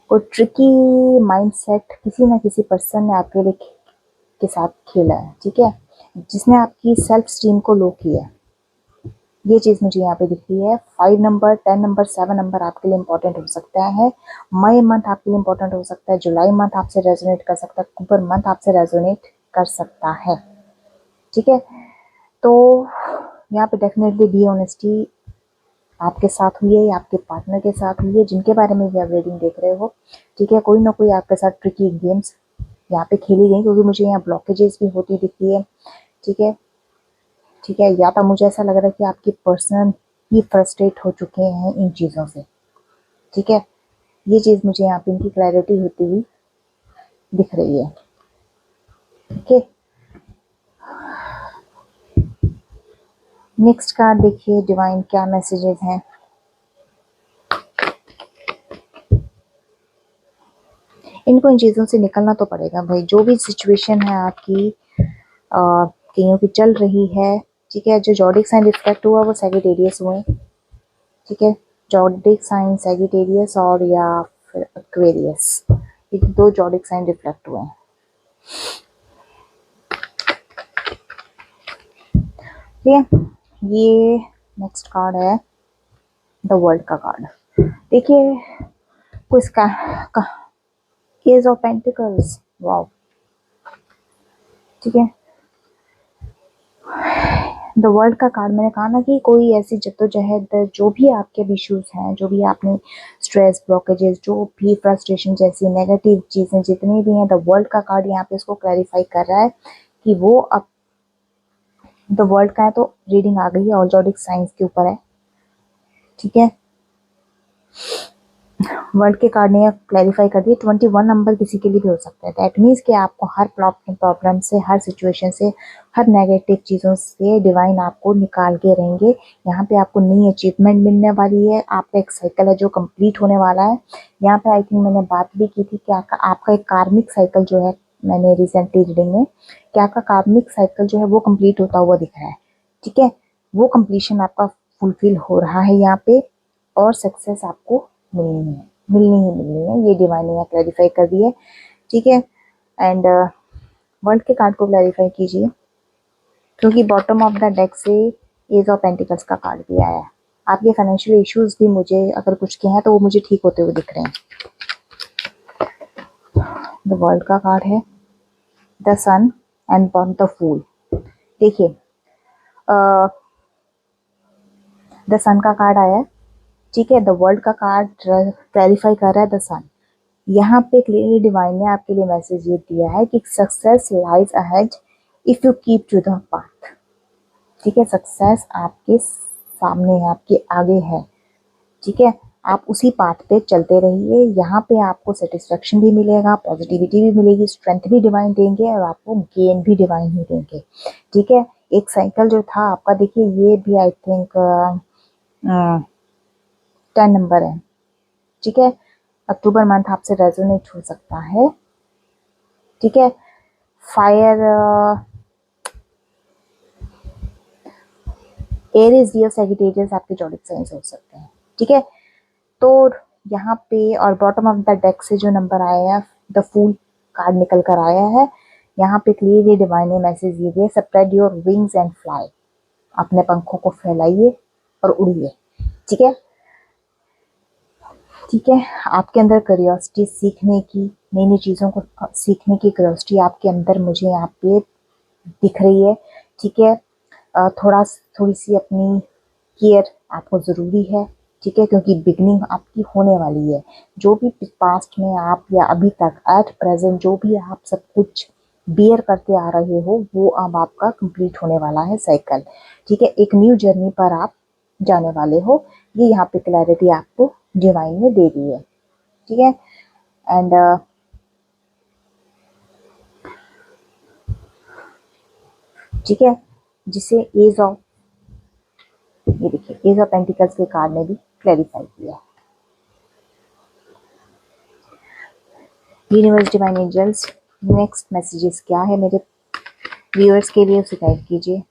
कोई ट्रिकी माइंडसेट किसी ना किसी पर्सन ने आपके लिए के साथ खेला है, ठीक है, जिसने आपकी सेल्फ स्टीम को लो किया है। ये चीज़ मुझे यहाँ पे दिख रही है। 5 नंबर, 10 नंबर, 7 नंबर आपके लिए इंपॉर्टेंट हो सकता है। मई मंथ आपके लिए इंपॉर्टेंट हो सकता है, जुलाई मंथ आपसे रेजोनेट कर सकता है, अक्टूबर मंथ आपसे रेजोनेट कर सकता है, ठीक है। तो यहाँ पे डेफिनेटली डी ऑनेस्टी आपके साथ हुई है या आपके पार्टनर के साथ हुई है, जिनके बारे में भी आप रीडिंग देख रहे हो, ठीक है। कोई ना कोई आपके साथ ट्रिकी गेम्स यहाँ पे खेली गई, क्योंकि मुझे यहाँ ब्लॉकेजेस भी होती दिखती है, ठीक है, ठीक है। या तो मुझे ऐसा लग रहा है कि आपकी पर्सन ही फ्रस्ट्रेट हो चुके हैं इन चीज़ों से, ठीक है। ये चीज़ मुझे यहाँ पे इनकी क्लैरिटी होती हुई दिख रही है, ओके। नेक्स्ट कार्ड देखिए, डिवाइन क्या मैसेजेस हैं। इनको इन चीज़ों से निकलना तो पड़ेगा भाई, जो भी सिचुएशन है आपकी कईयों की चल रही है, ठीक है। जो ज़ोडिक साइन रिफ्लेक्ट हुआ वो सैजिटेरियस हुए, ठीक है। ज़ोडिक साइन सैजिटेरियस और या फिर एक्वेरियस, ये 2 ज़ोडिक साइन रिफ्लेक्ट हुए हैं, ठीक है। ये नेक्स्ट कार्ड है द वर्ल्ड का कार्ड। देखिए कोई एज ऑफ पेंटिकल्स, वाओ, ठीक है। द वर्ल्ड का कार्ड, मैंने कहा ना कि कोई ऐसी जद्दोजहद, जो भी आपके इश्यूज हैं, जो भी आपने स्ट्रेस, ब्लॉकेजेस, जो भी फ्रस्ट्रेशन जैसी नेगेटिव चीज़ें जितनी भी हैं, द वर्ल्ड का कार्ड यहाँ पे इसको क्लैरिफाई कर रहा है कि वो अब द वर्ल्ड का है। तो रीडिंग आ गई है, ऑल ज़ोडिक साइंस के ऊपर है, ठीक है। वर्ल्ड के कार्ड ने क्लैरिफाई कर दिया 21 नंबर किसी के लिए भी हो सकता है। दैट मीन्स कि आपको हर प्रॉब्लम से, हर सिचुएशन से, हर नेगेटिव चीज़ों से डिवाइन आपको निकाल के रहेंगे। यहाँ पे आपको नई अचीवमेंट मिलने वाली है। आपका एक साइकिल है जो कंप्लीट होने वाला है। यहाँ पे आई थिंक मैंने बात भी की थी कि आपका एक कार्मिक साइकिल जो है, मैंने रिसेंटली रीडिंग में, कि आपका कार्मिक साइकिल जो है वो कंप्लीट होता हुआ दिख रहा है। ठीक है, वो कंप्लीशन आपका फुलफिल हो रहा है यहाँ पे, और सक्सेस आपको मिलनी है, मिलनी है। ये डिवाइन ने क्लैरिफाई कर दी है। ठीक है, एंड वर्ल्ड के कार्ड को क्लैरिफाई कीजिए, क्योंकि बॉटम ऑफ द डेक से एज ऑफ पेंटिकल्स का कार्ड भी आया है। आपके फाइनेंशियल इश्यूज भी मुझे अगर कुछ के हैं तो वो मुझे ठीक होते हुए दिख रहे हैं। द वर्ल्ड का कार्ड है the sun and the fool. देखिए, द सन का कार्ड आया है। ठीक है, द वर्ल्ड का कार्ड क्लैरिफाई कर रहा है द सन। यहाँ पे क्लियरली डिवाइन ने आपके लिए मैसेज ये दिया है कि success lies ahead if you keep to the path. ठीक है, सक्सेस आपके सामने है, आपके आगे है। ठीक है, आप उसी पाथ पे चलते रहिए। यहाँ पे आपको सेटिस्फेक्शन भी मिलेगा, पॉजिटिविटी भी मिलेगी, स्ट्रेंथ भी डिवाइन देंगे, और आपको गेन भी डिवाइन ही देंगे। ठीक है, एक साइकिल जो था आपका, देखिए ये भी आई थिंक 10 नंबर है। ठीक है, अक्टूबर मंथ आपसे रेजोनेट हो सकता है। ठीक है, फायर, एरीज, लियो, सैजिटेरियस आपके जॉडिक साइंस हो सकते हैं। ठीक है, तो यहाँ पे और बॉटम ऑफ द डेक से जो नंबर आया है, द फूल कार्ड निकल कर आया है। यहाँ पे क्लियरली डिवाइन ने मैसेज ये दिया, spread your wings and fly. अपने पंखों को फैलाइए और उड़िए। ठीक है, ठीक है, आपके अंदर क्यूरियोसिटी सीखने की, नई नई चीज़ों को सीखने की क्यूरियोसिटी आपके अंदर मुझे यहाँ पे दिख रही है। ठीक है, थोड़ी सी अपनी केयर आपको ज़रूरी है। ठीक है, क्योंकि बिगनिंग आपकी होने वाली है। जो भी पास्ट में आप या अभी तक एट प्रेजेंट जो भी आप सब कुछ बियर करते आ रहे हो, वो अब आपका कंप्लीट होने वाला है साइकिल। ठीक है, एक न्यू जर्नी पर आप जाने वाले हो। ये यहाँ पे क्लैरिटी आपको डिवाइन ने दे दी है। ठीक है, एंड ठीक है, जिसे एज ऑफ, ये देखिए एज ऑफ पेंटिकल्स के कार्ड ने भी क्लैरिफाई किया। Universe, divine angels, next messages क्या है मेरे व्यूअर्स के लिए, उसे गाइड कीजिए।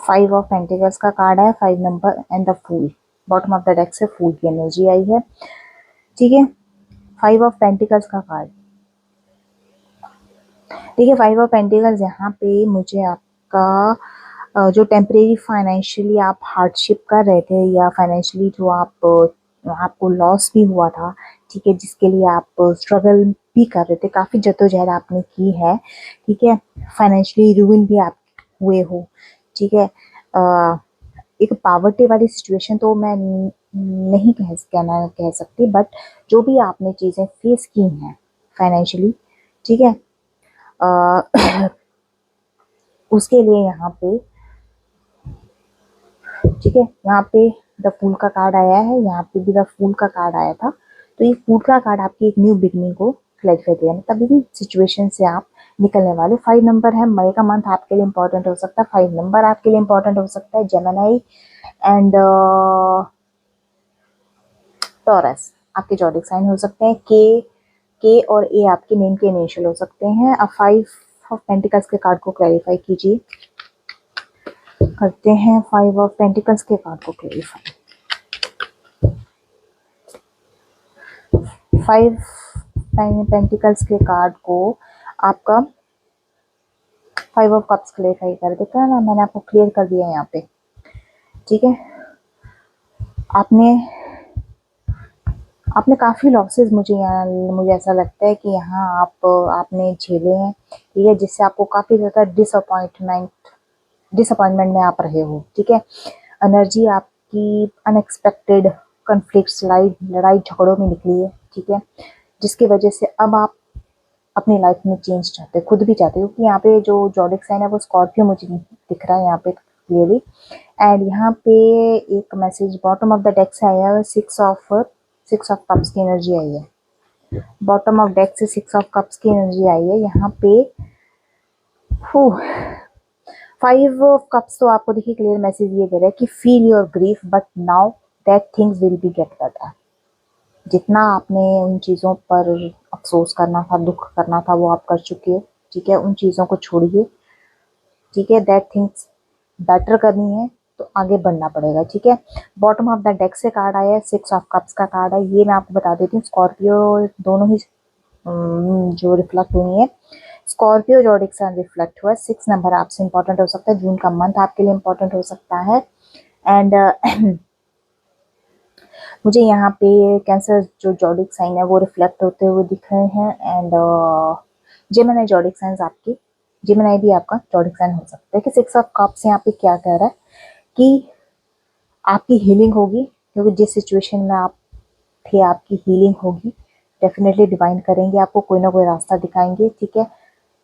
फाइव ऑफ पेंटिकल्स का कार्ड है, 5 number and the fool. Bottom of the deck से फूल की एनर्जी आई है। ठीक है, 5 ऑफ पेंटिकल्स का कार्ड। देखिए, 5 ऑफ पेंटिकल्स यहाँ पे मुझे आपका जो टेम्परेरी फाइनेंशियली आप हार्डशिप कर रहे थे, या फाइनेंशियली जो आपको लॉस भी हुआ था, ठीक है, जिसके लिए आप स्ट्रगल भी कर रहे थे, काफ़ी जद्दोजहद आपने की है। ठीक है, फाइनेंशियली रूइन भी आप हुए हो। ठीक है, एक पावर्टी वाली सिचुएशन तो मैं नहीं कह सकती, बट जो भी आपने चीज़ें फेस की हैं फाइनेंशियली, ठीक है, उसके लिए यहाँ पे, ठीक है, यहाँ पे द फूल का कार्ड आया है, यहाँ पे भी द फूल का कार्ड आया था। तो ये फूल का कार्ड आपकी एक न्यू बिगनिंग को क्लैरिफाई दिया, मतलब इसी सिचुएशन से आप निकलने वाले। 5 नंबर है, मई का मंथ आपके लिए इंपॉर्टेंट हो सकता है। 5 नंबर आपके लिए इंपॉर्टेंट हो सकता है। जेमिनी एंड टॉरस आपके जॉडिक साइन हो सकते हैं। के और ए आपके नेम के इनिशियल हो सकते हैं। अब 5 ऑफ पेंटिकल्स के कार्ड को क्लैरिफाई कीजिए, करते हैं 5 ऑफ पेंटिकल्स के कार्ड को क्लैरिफाई। 5 पेंटिकल्स के कार्ड को आपका 5 ऑफ कप्स क्लैरिफाई कर देता है ना, मैंने आपको क्लियर कर दिया यहाँ पे। ठीक है, आपने काफ़ी लॉसेस, मुझे ऐसा लगता है कि यहाँ आपने झेले हैं। ठीक है, जिससे आपको काफ़ी ज़्यादा डिसअपॉइंटमेंट में आप रहे हो। ठीक है, एनर्जी आपकी अनएक्सपेक्टेड कन्फ्लिक्ट्स, लड़ाई झगड़ों में निकली है। ठीक है, जिसकी वजह से अब आप अपनी लाइफ में चेंज चाहते हो, खुद भी चाहते हो, क्योंकि यहाँ पे जो जॉडिक साइन है वो स्कॉर्पियो मुझे दिख रहा है यहाँ पे क्लियरली। एंड यहाँ पे एक message bottom of the deck से आया है, सिक्स ऑफ कप्स की एनर्जी आई है। बॉटम ऑफ डेक से सिक्स ऑफ कप्स की एनर्जी आई है यहाँ पे। फाइव ऑफ कप्स तो आपको देखिए क्लियर मैसेज ये दे रहा है कि feel your grief but now that things will be get better. जितना आपने उन चीज़ों पर अफसोस करना था, दुख करना था, वो आप कर चुके हो, ठीक है। उन चीज़ों को छोड़िए, ठीक है। दैट थिंग्स बेटर करनी है तो आगे बढ़ना पड़ेगा, ठीक है। बॉटम ऑफ द डेक से कार्ड आया है, सिक्स ऑफ कप्स का कार्ड है। ये मैं आपको बता देती हूँ, स्कॉर्पियो दोनों ही जो रिफ्लेक्ट हुई है, स्कॉर्पियो जोडिक सन रिफ्लेक्ट हुआ है। 6 नंबर आपसे इंपॉर्टेंट हो सकता है, जून का मंथ आपके लिए इंपॉर्टेंट हो सकता है। एंड मुझे यहाँ पे कैंसर जो जोडिक साइन है वो रिफ्लेक्ट होते हुए दिख रहे हैं। एंड जेमिनी जोडिक साइन आपकी, जेमिनी भी आपका जोडिक साइन हो सकता है। कि 6 ऑफ कप्स यहाँ पे क्या कह रहा है कि आपकी हीलिंग होगी, क्योंकि जिस सिचुएशन में आप थे आपकी हीलिंग होगी। डेफिनेटली डिवाइन करेंगे, आपको कोई ना कोई रास्ता दिखाएंगे, ठीक है।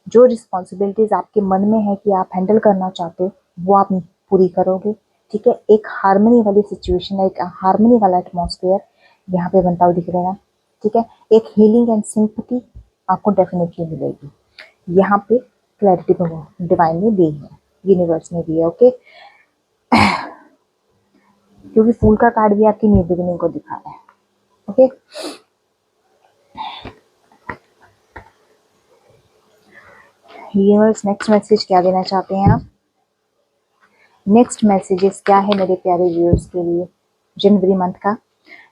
जो रिस्पॉन्सिबिलिटीज आपके मन में है कि आप हैंडल करना चाहते हो वो आप पूरी करोगे, ठीक है। एक हार्मनी वाली सिचुएशन है, एक हार्मनी वाला एटमॉस्फेयर यहाँ पे बनता हुआ दिख रहा है, ठीक है। एक हीलिंग एंड सिंपैथी आपको डेफिनेटली मिलेगी। यहाँ पे क्लैरिटी डिवाइन ने दी है, यूनिवर्स ने दी है, ओके। क्योंकि फूल का कार्ड भी आपकी न्यू बिगिनिंग को दिखा रहा है, ओके। यूनिवर्स नेक्स्ट मैसेज क्या देना चाहते हैं आप? नेक्स्ट मैसेजेस क्या है मेरे प्यारे व्यूअर्स के लिए जनवरी मंथ का?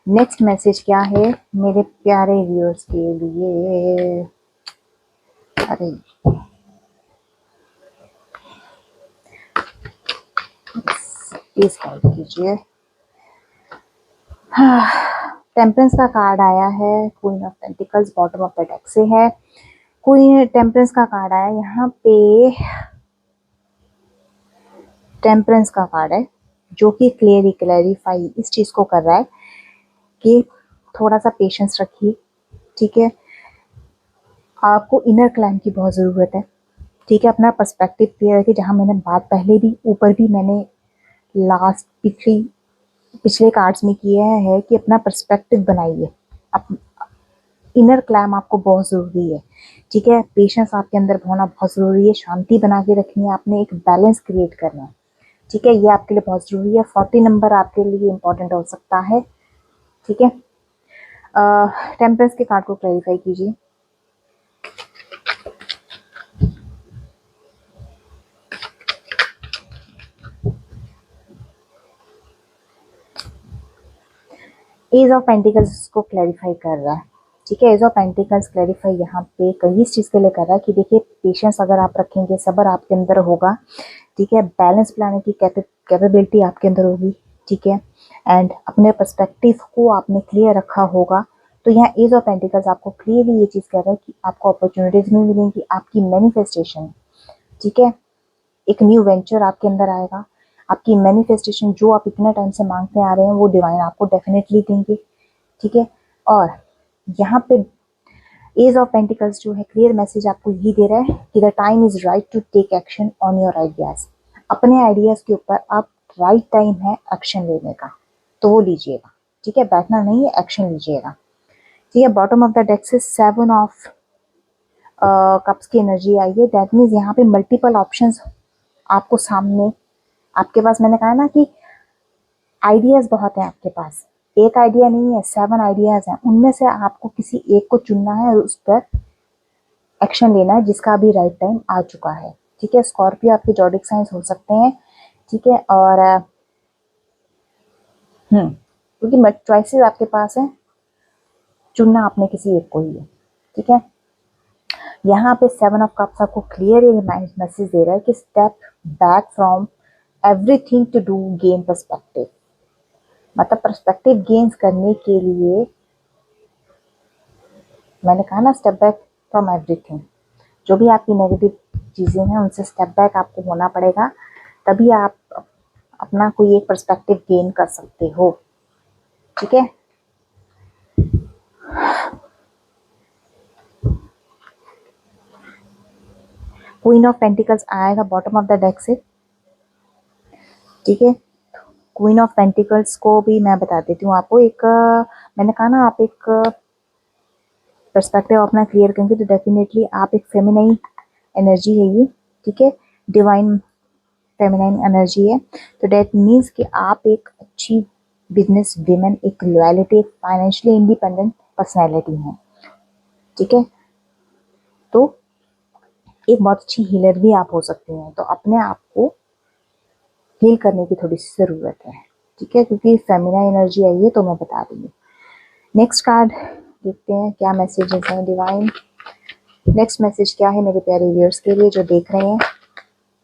नेक्स्ट मैसेज क्या है मेरे प्यारे व्यूअर्स के लिए? अरे प्लीज गाइड कीजिए। टेम्परेंस का कार्ड आया है, queen of pentacles bottom of the deck से है। क्वीन टेम्परेंस का कार्ड आया यहाँ पे, टेम्परेंस का कार्ड है जो कि क्लेरिफाई इस चीज को कर रहा है कि थोड़ा सा पेशेंस रखिए, ठीक है। आपको इनर क्लाइम की बहुत ज़रूरत है, ठीक है। अपना पर्सपेक्टिव क्लियर रखिए। जहाँ मैंने बात पहले भी ऊपर भी मैंने लास्ट पिछले कार्ड्स में किया है कि अपना पर्सपेक्टिव बनाइए। इनर क्लाइम आपको बहुत ज़रूरी है, ठीक है। पेशेंस आपके अंदर होना बहुत ज़रूरी है, शांति बना के रखनी है, आपने एक बैलेंस क्रिएट करना है, ठीक है। ये आपके लिए बहुत ज़रूरी है। 40 नंबर आपके लिए इम्पोर्टेंट हो सकता है, ठीक है। टेम्परेंस के कार्ड को क्लैरिफाई कीजिए। एज ऑफ पेंटिकल्स को क्लैरिफाई कर रहा है, ठीक है। एज ऑफ पेंटिकल्स क्लैरिफाई यहाँ पे कई इस चीज़ के लिए कर रहा है कि देखिए पेशेंस अगर आप रखेंगे, सब्र आपके अंदर होगा, ठीक है। बैलेंस बनाने की कैपेबिलिटी आपके अंदर होगी, ठीक है। एंड अपने पर्सपेक्टिव को आपने क्लियर रखा होगा। तो यहाँ एज ऑफ पेंटिकल्स आपको क्लियरली ये चीज़ कह रहा है कि आपको अपॉर्चुनिटीज में मिलेंगी, आपकी मैनिफेस्टेशन, ठीक है। एक न्यू वेंचर आपके अंदर आएगा, आपकी मैनिफेस्टेशन जो आप इतने टाइम से मांगते आ रहे हैं वो डिवाइन आपको डेफिनेटली देंगे, ठीक है। और यहाँ पे एज ऑफ पेंटिकल्स जो है क्लियर मैसेज आपको यही दे रहा है कि the time is right to take action on your ideas. अपने आइडियाज के ऊपर अब राइट टाइम है एक्शन लेने का, तो वो लीजिएगा, ठीक है। बैठना नहीं है, एक्शन लीजिएगा, ठीक है। बॉटम ऑफ द डेक से 7 ऑफ कप्स की एनर्जी आई है। दैट मीन्स यहाँ पे मल्टीपल ऑप्शंस आपको सामने, आपके पास, मैंने कहा ना कि आइडियाज बहुत हैं आपके पास, एक आइडिया नहीं है, 7 आइडियाज हैं। उनमें से आपको किसी एक को चुनना है और उस पर एक्शन लेना है, जिसका अभी राइट टाइम आ चुका है, ठीक है। स्कॉर्पियो आपके जॉडिक साइंस हो सकते हैं, ठीक है। और क्योंकि चॉइसेस आपके पास है, चुनना आपने किसी एक को ही है, ठीक है। यहाँ पे 7 ऑफ कप्स आपको क्लियर मैसेज दे रहा है कि step back from everything to do gain perspective. मतलब पर्सपेक्टिव गेन्स करने के लिए मैंने कहा ना, स्टेप बैक फ्रॉम एवरीथिंग। जो भी आपकी नेगेटिव चीज़ें हैं उनसे स्टेप बैक आपको होना पड़ेगा, तभी आप अपना कोई एक पर्सपेक्टिव गेन कर सकते हो, ठीक है। क्वीन ऑफ पेंटिकल्स आएगा बॉटम ऑफ द डेक से, ठीक है। क्वीन ऑफ पेंटिकल्स को भी मैं बता देती हूँ आपको। एक मैंने कहा ना, आप एक पर्सपेक्टिव अपना क्लियर करेंगे तो डेफिनेटली आप एक फेमिनाइन एनर्जी है ये, ठीक है, डिवाइन फेमिनाइन एनर्जी है। तो डेट मीन्स कि आप एक अच्छी बिजनेस विमेन, एक लॉयलिटी, एक फाइनेंशियली इंडिपेंडेंट पर्सनैलिटी हैं, ठीक है। तो एक बहुत अच्छी हीलर भी आप हो सकती हैं। तो अपने आप को हील करने की थोड़ी सी ज़रूरत है, ठीक है, क्योंकि फेमिनाइन एनर्जी आई है तो मैं बता दूँगी। नेक्स्ट कार्ड देखते हैं क्या मैसेजेस हैं डिवाइन। नेक्स्ट मैसेज क्या है मेरे प्यारे व्यूअर्स के लिए जो देख रहे हैं,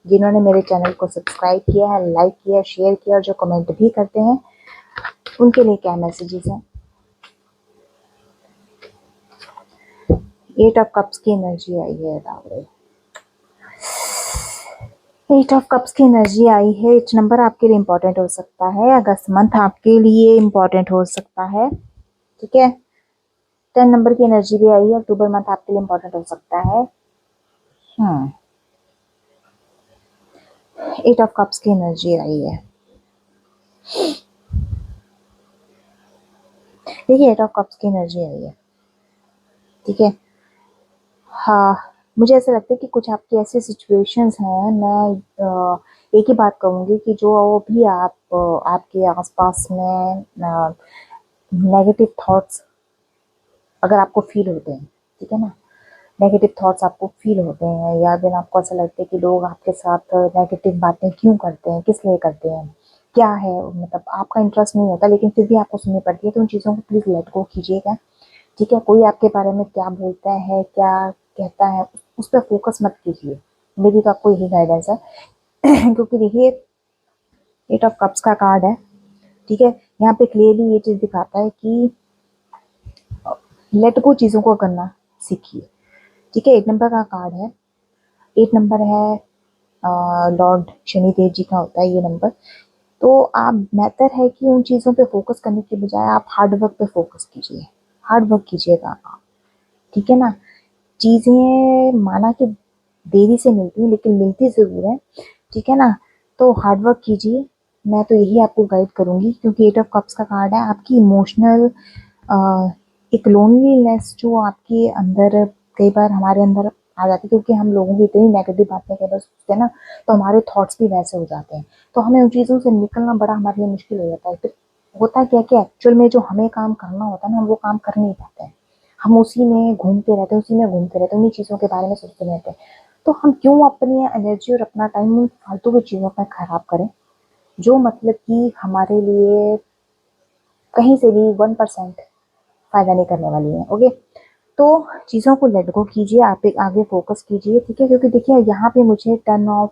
जिन्होंने मेरे चैनल को सब्सक्राइब किया है, लाइक किया, शेयर किया और जो कमेंट भी करते हैं, उनके लिए क्या मैसेजेस हैं। 8 ऑफ कप्स की एनर्जी आई है, 8 ऑफ कप्स की एनर्जी आई है। इच नंबर आपके लिए इम्पोर्टेंट हो सकता है, अगस्त मंथ आपके लिए इम्पोर्टेंट हो सकता है, ठीक है। 10 नंबर की एनर्जी भी आई है, अक्टूबर मंथ आपके लिए इम्पोर्टेंट हो सकता है। 8 ऑफ कप्स की एनर्जी आई है। देखिए 8 ऑफ कप्स की एनर्जी आई है, ठीक है। हाँ, मुझे ऐसा लगता है कि कुछ आपकी ऐसी सिचुएशंस हैं, मैं एक ही बात कहूँगी कि जो भी आपके आसपास में नेगेटिव थॉट्स अगर आपको फील होते हैं, ठीक है ना, नेगेटिव थॉट्स आपको फील होते हैं या फिर आपको ऐसा लगता है कि लोग आपके साथ नेगेटिव बातें क्यों करते हैं, किस लिए करते हैं, क्या है, मतलब आपका इंटरेस्ट नहीं होता लेकिन फिर भी आपको सुननी पड़ती है, तो उन चीज़ों को प्लीज़ लेट गो कीजिएगा, ठीक है। कोई आपके बारे में क्या बोलता है, क्या कहता है, उस पर फोकस मत कीजिए। मेरी तो आपको यही गाइडेंस है क्योंकि देखिए 8 ऑफ कप्स का कार्ड है, ठीक है। यहाँ पे क्लियरली ये चीज़ दिखाता है कि लेट गो चीज़ों को करना सीखिए, ठीक है। 8 नंबर का कार्ड है, 8 नंबर है लॉर्ड शनिदेव जी का होता है ये नंबर। तो आप बेहतर है कि उन चीज़ों पे फोकस करने के बजाय आप हार्ड वर्क पे फोकस कीजिए, हार्ड वर्क कीजिएगा आप, ठीक है ना। चीज़ें माना कि देरी से मिलती हैं लेकिन मिलती ज़रूर है, ठीक है ना। तो हार्ड वर्क कीजिए, मैं तो यही आपको गाइड करूँगी क्योंकि 8 ऑफ कप्स का कार्ड है। आपकी इमोशनल एक लोनलीनेस जो आपके अंदर कई बार हमारे अंदर आ जाती है, क्योंकि हम लोगों की इतनी नेगेटिव बातें कई बार सोचते हैं ना, तो हमारे थॉट्स भी वैसे हो जाते हैं, तो हमें उन चीज़ों से निकलना बड़ा हमारे लिए मुश्किल हो जाता है। फिर होता क्या है कि एक्चुअल में जो हमें काम करना होता है ना, हम वो काम कर नहीं पाते हैं, हम उसी में घूमते रहते हैं, उसी में घूमते रहते हैं, उन्हीं चीज़ों के बारे में सोचते रहते हैं। तो हम क्यों अपनी एनर्जी और अपना टाइम उन फालतू की चीज़ों में खराब करें, जो मतलब कि हमारे लिए कहीं से भी 1% फ़ायदा नहीं करने वाली है, ओके। तो चीज़ों को लेट गो कीजिए, आप एक आगे फोकस कीजिए, ठीक है। क्योंकि देखिए यहाँ पे मुझे 10 ऑफ,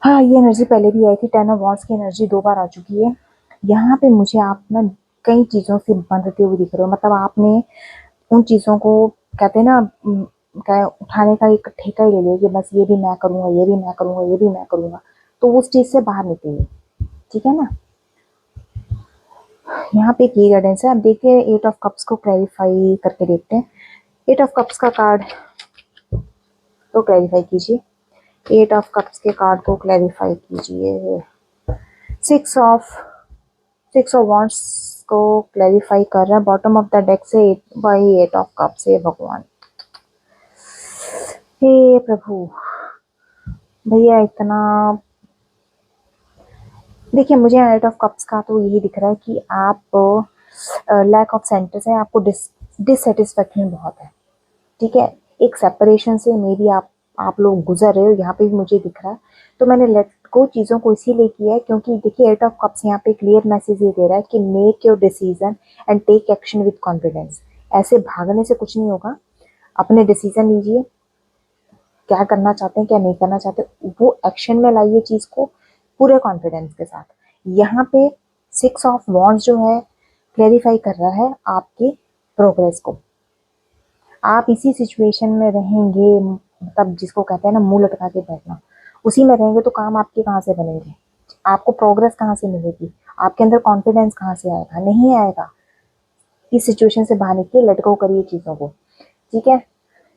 हाँ ये एनर्जी पहले भी आई थी, 10 ऑफ वॉन्ड्स की एनर्जी 2 बार आ चुकी है। यहाँ पे मुझे आप ना कई चीज़ों से बंधते हुए दिख रहे हो, मतलब आपने उन चीज़ों को कहते हैं ना क्या उठाने का एक ठेका ही ले लिया कि बस ये भी मैं करूँगा, ये भी मैं करूँगा, ये भी मैं करूँगा, तो उस चीज़ से बाहर निकलिए, ठीक है ना। यहाँ पे एक ये गाइडेंस है, अब देखिए 8 ऑफ कप्स को क्लैरिफाई करके देखते हैं। 8 ऑफ कप्स का कार्ड तो क्लैरिफाई कीजिए, 8 ऑफ कप्स के कार्ड को क्लैरिफाई कीजिए। 6 ऑफ 6 ऑफ वॉन्ड्स को क्लैरिफाई कर रहा है बॉटम ऑफ द डेक से, 8 ऑफ कप्स से। भगवान हे प्रभु भैया इतना, देखिए मुझे 8 ऑफ कप्स का तो यही दिख रहा है कि आप लैक ऑफ सेंटर्स है, आपको डिससेटिस्फेक्शन बहुत है, ठीक है। एक सेपरेशन से मे बी आप लोग गुजर रहे हो, यहाँ पे भी मुझे दिख रहा है। तो मैंने लेट गो चीज़ों को इसीलिए किया है क्योंकि देखिए 8 ऑफ कप्स यहाँ पे क्लियर मैसेज ये दे रहा है कि make your decision and take action with confidence. ऐसे भागने से कुछ नहीं होगा, अपने डिसीजन लीजिए, क्या करना चाहते हैं क्या नहीं करना चाहते, वो एक्शन में लाइए चीज़ को पूरे कॉन्फिडेंस के साथ। यहाँ पे 6 ऑफ वॉन्ड्स जो है क्लैरिफाई कर रहा है आपके प्रोग्रेस को। आप इसी सिचुएशन में रहेंगे, मतलब जिसको कहते हैं ना मुंह लटका के बैठना, उसी में रहेंगे तो काम आपके कहाँ से बनेंगे, आपको प्रोग्रेस कहाँ से मिलेगी, आपके अंदर कॉन्फिडेंस कहाँ से आएगा, नहीं आएगा। इस सिचुएशन से बाहर निकलिए, लेट गो करिए चीज़ों को, ठीक है।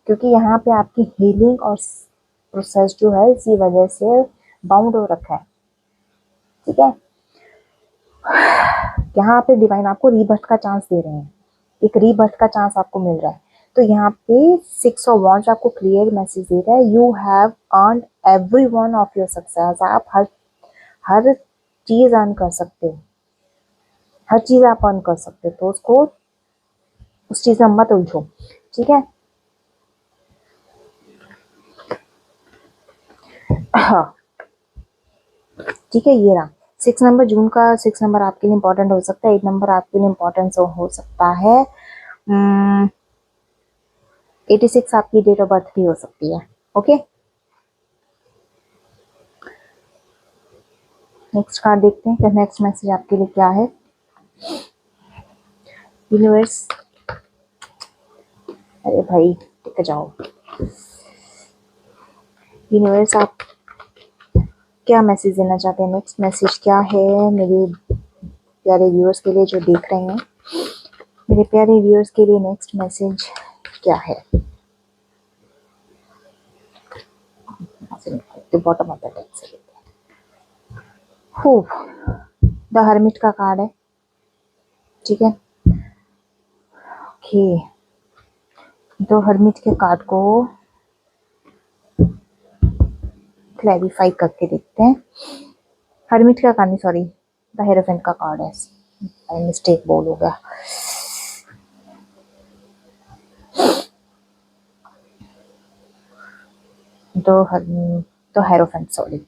क्योंकि यहाँ पे आपकी हीलिंग और प्रोसेस जो है इसी वजह से बाउंड हो रखा है, ठीक है। यहाँ पे डिवाइन आपको रीबर्थ का चांस दे रहे हैं, एक रीबर्थ का चांस आपको मिल रहा है। तो यहाँ पे 6 ऑफ वांड्स आपको क्लियर मैसेज दे रहा है, you have earned every one of your success. आप हर चीज अर्न कर सकते हो, हर चीज आप अर्न कर सकते हो, तो उसको उस चीज में मत उलझो, ठीक है। हाँ ठीक है, ये रहा 6 नंबर। जून का 6 नंबर आपके लिए इंपॉर्टेंट हो सकता है, 8 नंबर आपके लिए इंपॉर्टेंट हो सकता है, 86 आपकी डेट ऑफ बर्थ भी हो सकती है, ओके। नेक्स्ट कार्ड देखते हैं, नेक्स्ट मैसेज आपके लिए क्या है। यूनिवर्स, अरे भाई टिक जाओ। यूनिवर्स आप क्या मैसेज देना चाहते हैं, नेक्स्ट मैसेज क्या है मेरे प्यारे व्यूअर्स के लिए जो देख रहे हैं, मेरे प्यारे व्यूअर्स के लिए नेक्स्ट मैसेज क्या है। तो बॉटम ऑफ द डेक से लेते हैं, द हर्मिट का कार्ड है, ठीक है। ओके, तो हर्मिट के कार्ड को क्लैरिफाई करके देखते हैं। हर्मिट का कार्ड नहीं, सॉरी, द हेरोफेंट का कार्ड है, मिस्टेक बोल हो गया। तो हेरोफेंट, सॉरी,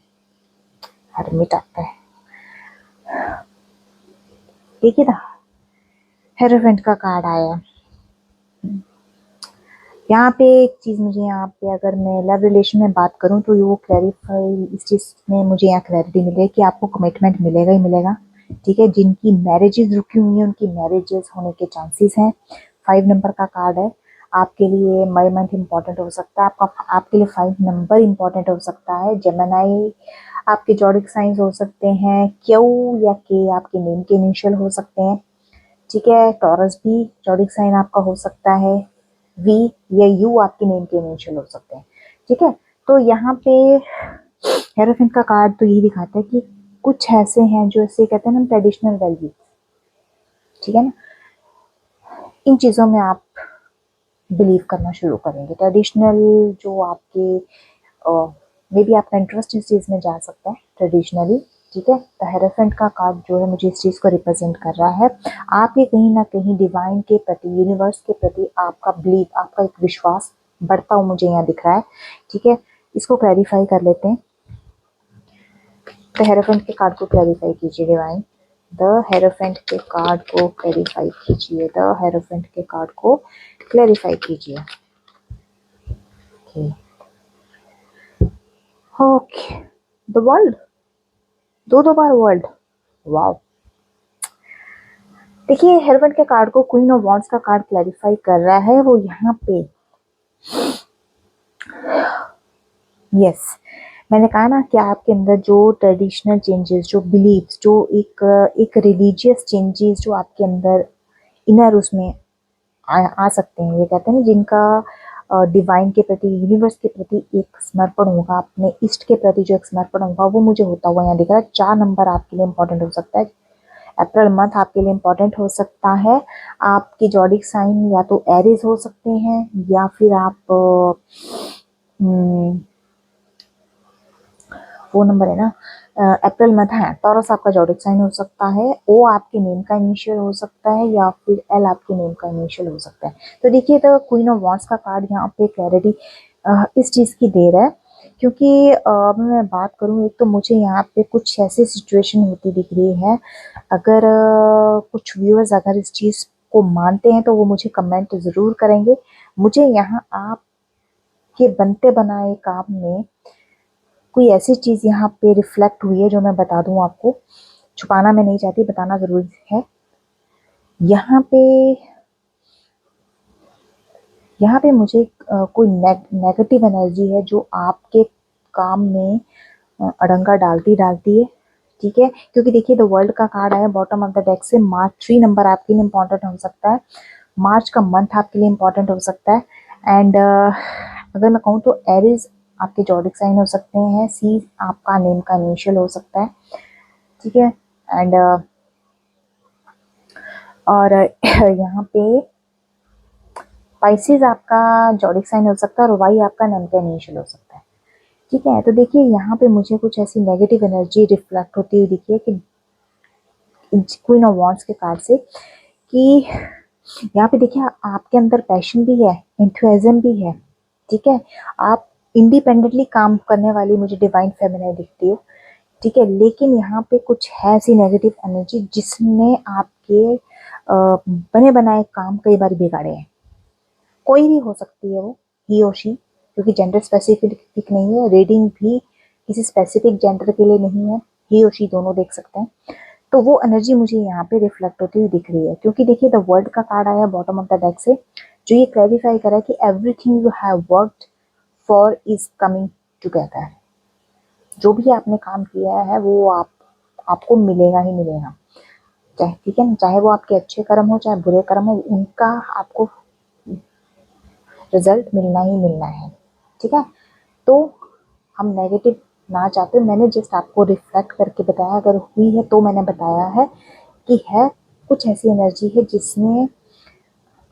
हर्मिट आता है, देखिए था हेरोफेंट का कार्ड आया। यहाँ पे एक चीज मुझे यहाँ पे अगर मैं लव रिलेशन में बात करूँ तो वो क्लैरिफाई इस चीज में मुझे यहाँ क्लैरिटी मिली है कि आपको कमिटमेंट मिलेगा ही मिलेगा, ठीक है। जिनकी मैरिजेस रुकी हुई हैं उनकी मैरिजेस होने के चांसेस हैं। 5 नंबर का कार्ड है, आपके लिए मई मंथ इम्पोर्टेंट हो सकता है, आपके लिए 5 नंबर इम्पोर्टेंट हो सकता है। जेमिनी आपके जॉडिक साइंस हो सकते हैं, क्यू या के आपके नेम के इनिशियल हो सकते हैं, ठीक है। टॉरस भी जॉडिक साइन आपका हो सकता है, वी या यू आपके नेम के इनिशियल हो सकते हैं, ठीक है। तो यहाँ पे हेरोफेंट का कार्ड तो ये दिखाता है कि कुछ ऐसे हैं जो ऐसे कहते हैं ना ट्रेडिशनल वैल्यू, ठीक है ना, इन चीज़ों में आप बिलीव करना शुरू करेंगे। ट्रेडिशनल जो आपके मे बी आपका इंटरेस्ट इस चीज़ में जा सकता है ट्रेडिशनली, ठीक है। द हेरोफेंट का कार्ड जो है मुझे इस चीज़ को रिप्रेजेंट कर रहा है, आपके कहीं ना कहीं डिवाइन के प्रति, यूनिवर्स के प्रति आपका बिलीव, आपका एक विश्वास बढ़ता हुआ मुझे यहाँ दिख रहा है, ठीक है। इसको क्लैरिफाई कर लेते हैं। द हेरोफेंट के कार्ड को क्लैरिफाई कीजिए डिवाइन, द हेरोफेंट के कार्ड को क्लैरिफाई कीजिए, द हेरोफेंट के कार्ड को क्लैरिफाई कीजिए, ओके। द वर्ल्ड, दो बार वर्ल्ड, वाओ। देखिए हेरोफेंट के कार्ड को क्वीन ऑफ वॉन्ड्स का कार्ड क्लैरिफाई कर रहा है, वो यहाँ पे यस मैंने कहा ना कि आपके अंदर जो ट्रेडिशनल चेंजेस, जो बिलीव्स, जो एक रिलीजियस चेंजेस जो आपके अंदर इनर उसमें आ सकते हैं, ये कहते हैं ना जिनका डिवाइन के प्रति, यूनिवर्स के प्रति एक समर्पण होगा, अपने इष्ट के प्रति जो एक समर्पण होगा वो मुझे होता हुआ यहाँ दिख रहा है। 4 नंबर आपके लिए इंपॉर्टेंट हो सकता है, अप्रैल मंथ आपके लिए इंपॉर्टेंट हो सकता है। आपकी जॉडिक साइन या तो एरीज हो सकते हैं या फिर आप वो नंबर है ना अप्रैल मंथ है, टॉरस आपका जॉडिक साइन हो सकता है, ओ आपके नेम का इनिशियल हो सकता है या फिर एल आपके नेम का इनिशियल हो सकता है। तो देखिए तो क्वीन ऑफ वॉन्ड्स का कार्ड यहाँ पे क्लैरिटी इस चीज़ की दे रहा है, क्योंकि मैं बात करूँ एक तो मुझे यहाँ पे कुछ ऐसी सिचुएशन होती दिख रही है, अगर कुछ व्यूअर्स अगर इस चीज़ को मानते हैं तो वो मुझे कमेंट ज़रूर करेंगे। मुझे यहाँ आप के बनते बनाए काम में कोई ऐसी चीज़ यहाँ पे रिफ्लेक्ट हुई है जो मैं बता दूँ आपको, छुपाना मैं नहीं चाहती, बताना ज़रूरी है। यहाँ पे मुझे कोई नेगेटिव एनर्जी है जो आपके काम में अड़ंगा डालती है, ठीक है। क्योंकि देखिए द वर्ल्ड का कार्ड आया बॉटम ऑफ द डेक से, मार्च 3 नंबर आपके लिए इम्पोर्टेंट हो सकता है, मार्च का मंथ आपके लिए इम्पोर्टेंट हो सकता है। एंड अगर मैं कहूँ तो एरीज आपके जॉडिक साइन हो सकते हैं, सी आपका नेम का इनिशियल हो सकता है, ठीक है। एंड और यहाँ पे पाइसेस आपका जॉडिक साइन हो सकता है और वाई आपका नेम का इनिशियल हो सकता है, ठीक है। तो देखिए यहाँ पे मुझे कुछ ऐसी नेगेटिव एनर्जी रिफ्लेक्ट होती हुई दिखी है कि क्वीन ऑफ वांड्स के कार्ड से, कि यहाँ पे देखिए आपके अंदर पैशन भी है, एंथुसियाज्म भी है, ठीक है। आप इंडिपेंडेंटली काम करने वाली मुझे डिवाइन फेमिनाइन दिखती हो, ठीक है। लेकिन यहाँ पे कुछ है ऐसी नेगेटिव एनर्जी जिसने आपके बने बनाए काम कई बार बिगाड़े हैं। कोई भी हो सकती है वो, ही और शी, क्योंकि जेंडर स्पेसिफिक नहीं है, रीडिंग भी किसी स्पेसिफिक जेंडर के लिए नहीं है, ही और शी दोनों देख सकते हैं। तो वो एनर्जी मुझे यहाँ पे रिफ्लेक्ट होती हुई दिख रही है, क्योंकि देखिए द वर्ल्ड का कार्ड आया बॉटम ऑफ द डेक से, जो ये क्लैरिफाई करा कि everything you have worked for is coming together. जो भी आपने काम किया है वो आपको मिलेगा ही मिलेगा, चाहे, ठीक है ना, चाहे वो आपके अच्छे कर्म हो चाहे बुरे कर्म हो, उनका आपको रिजल्ट मिलना ही मिलना है, ठीक है। तो हम नेगेटिव ना चाहते, मैंने जस्ट आपको रिफ्लेक्ट करके बताया, अगर हुई है तो मैंने बताया है कि है कुछ ऐसी एनर्जी है जिसने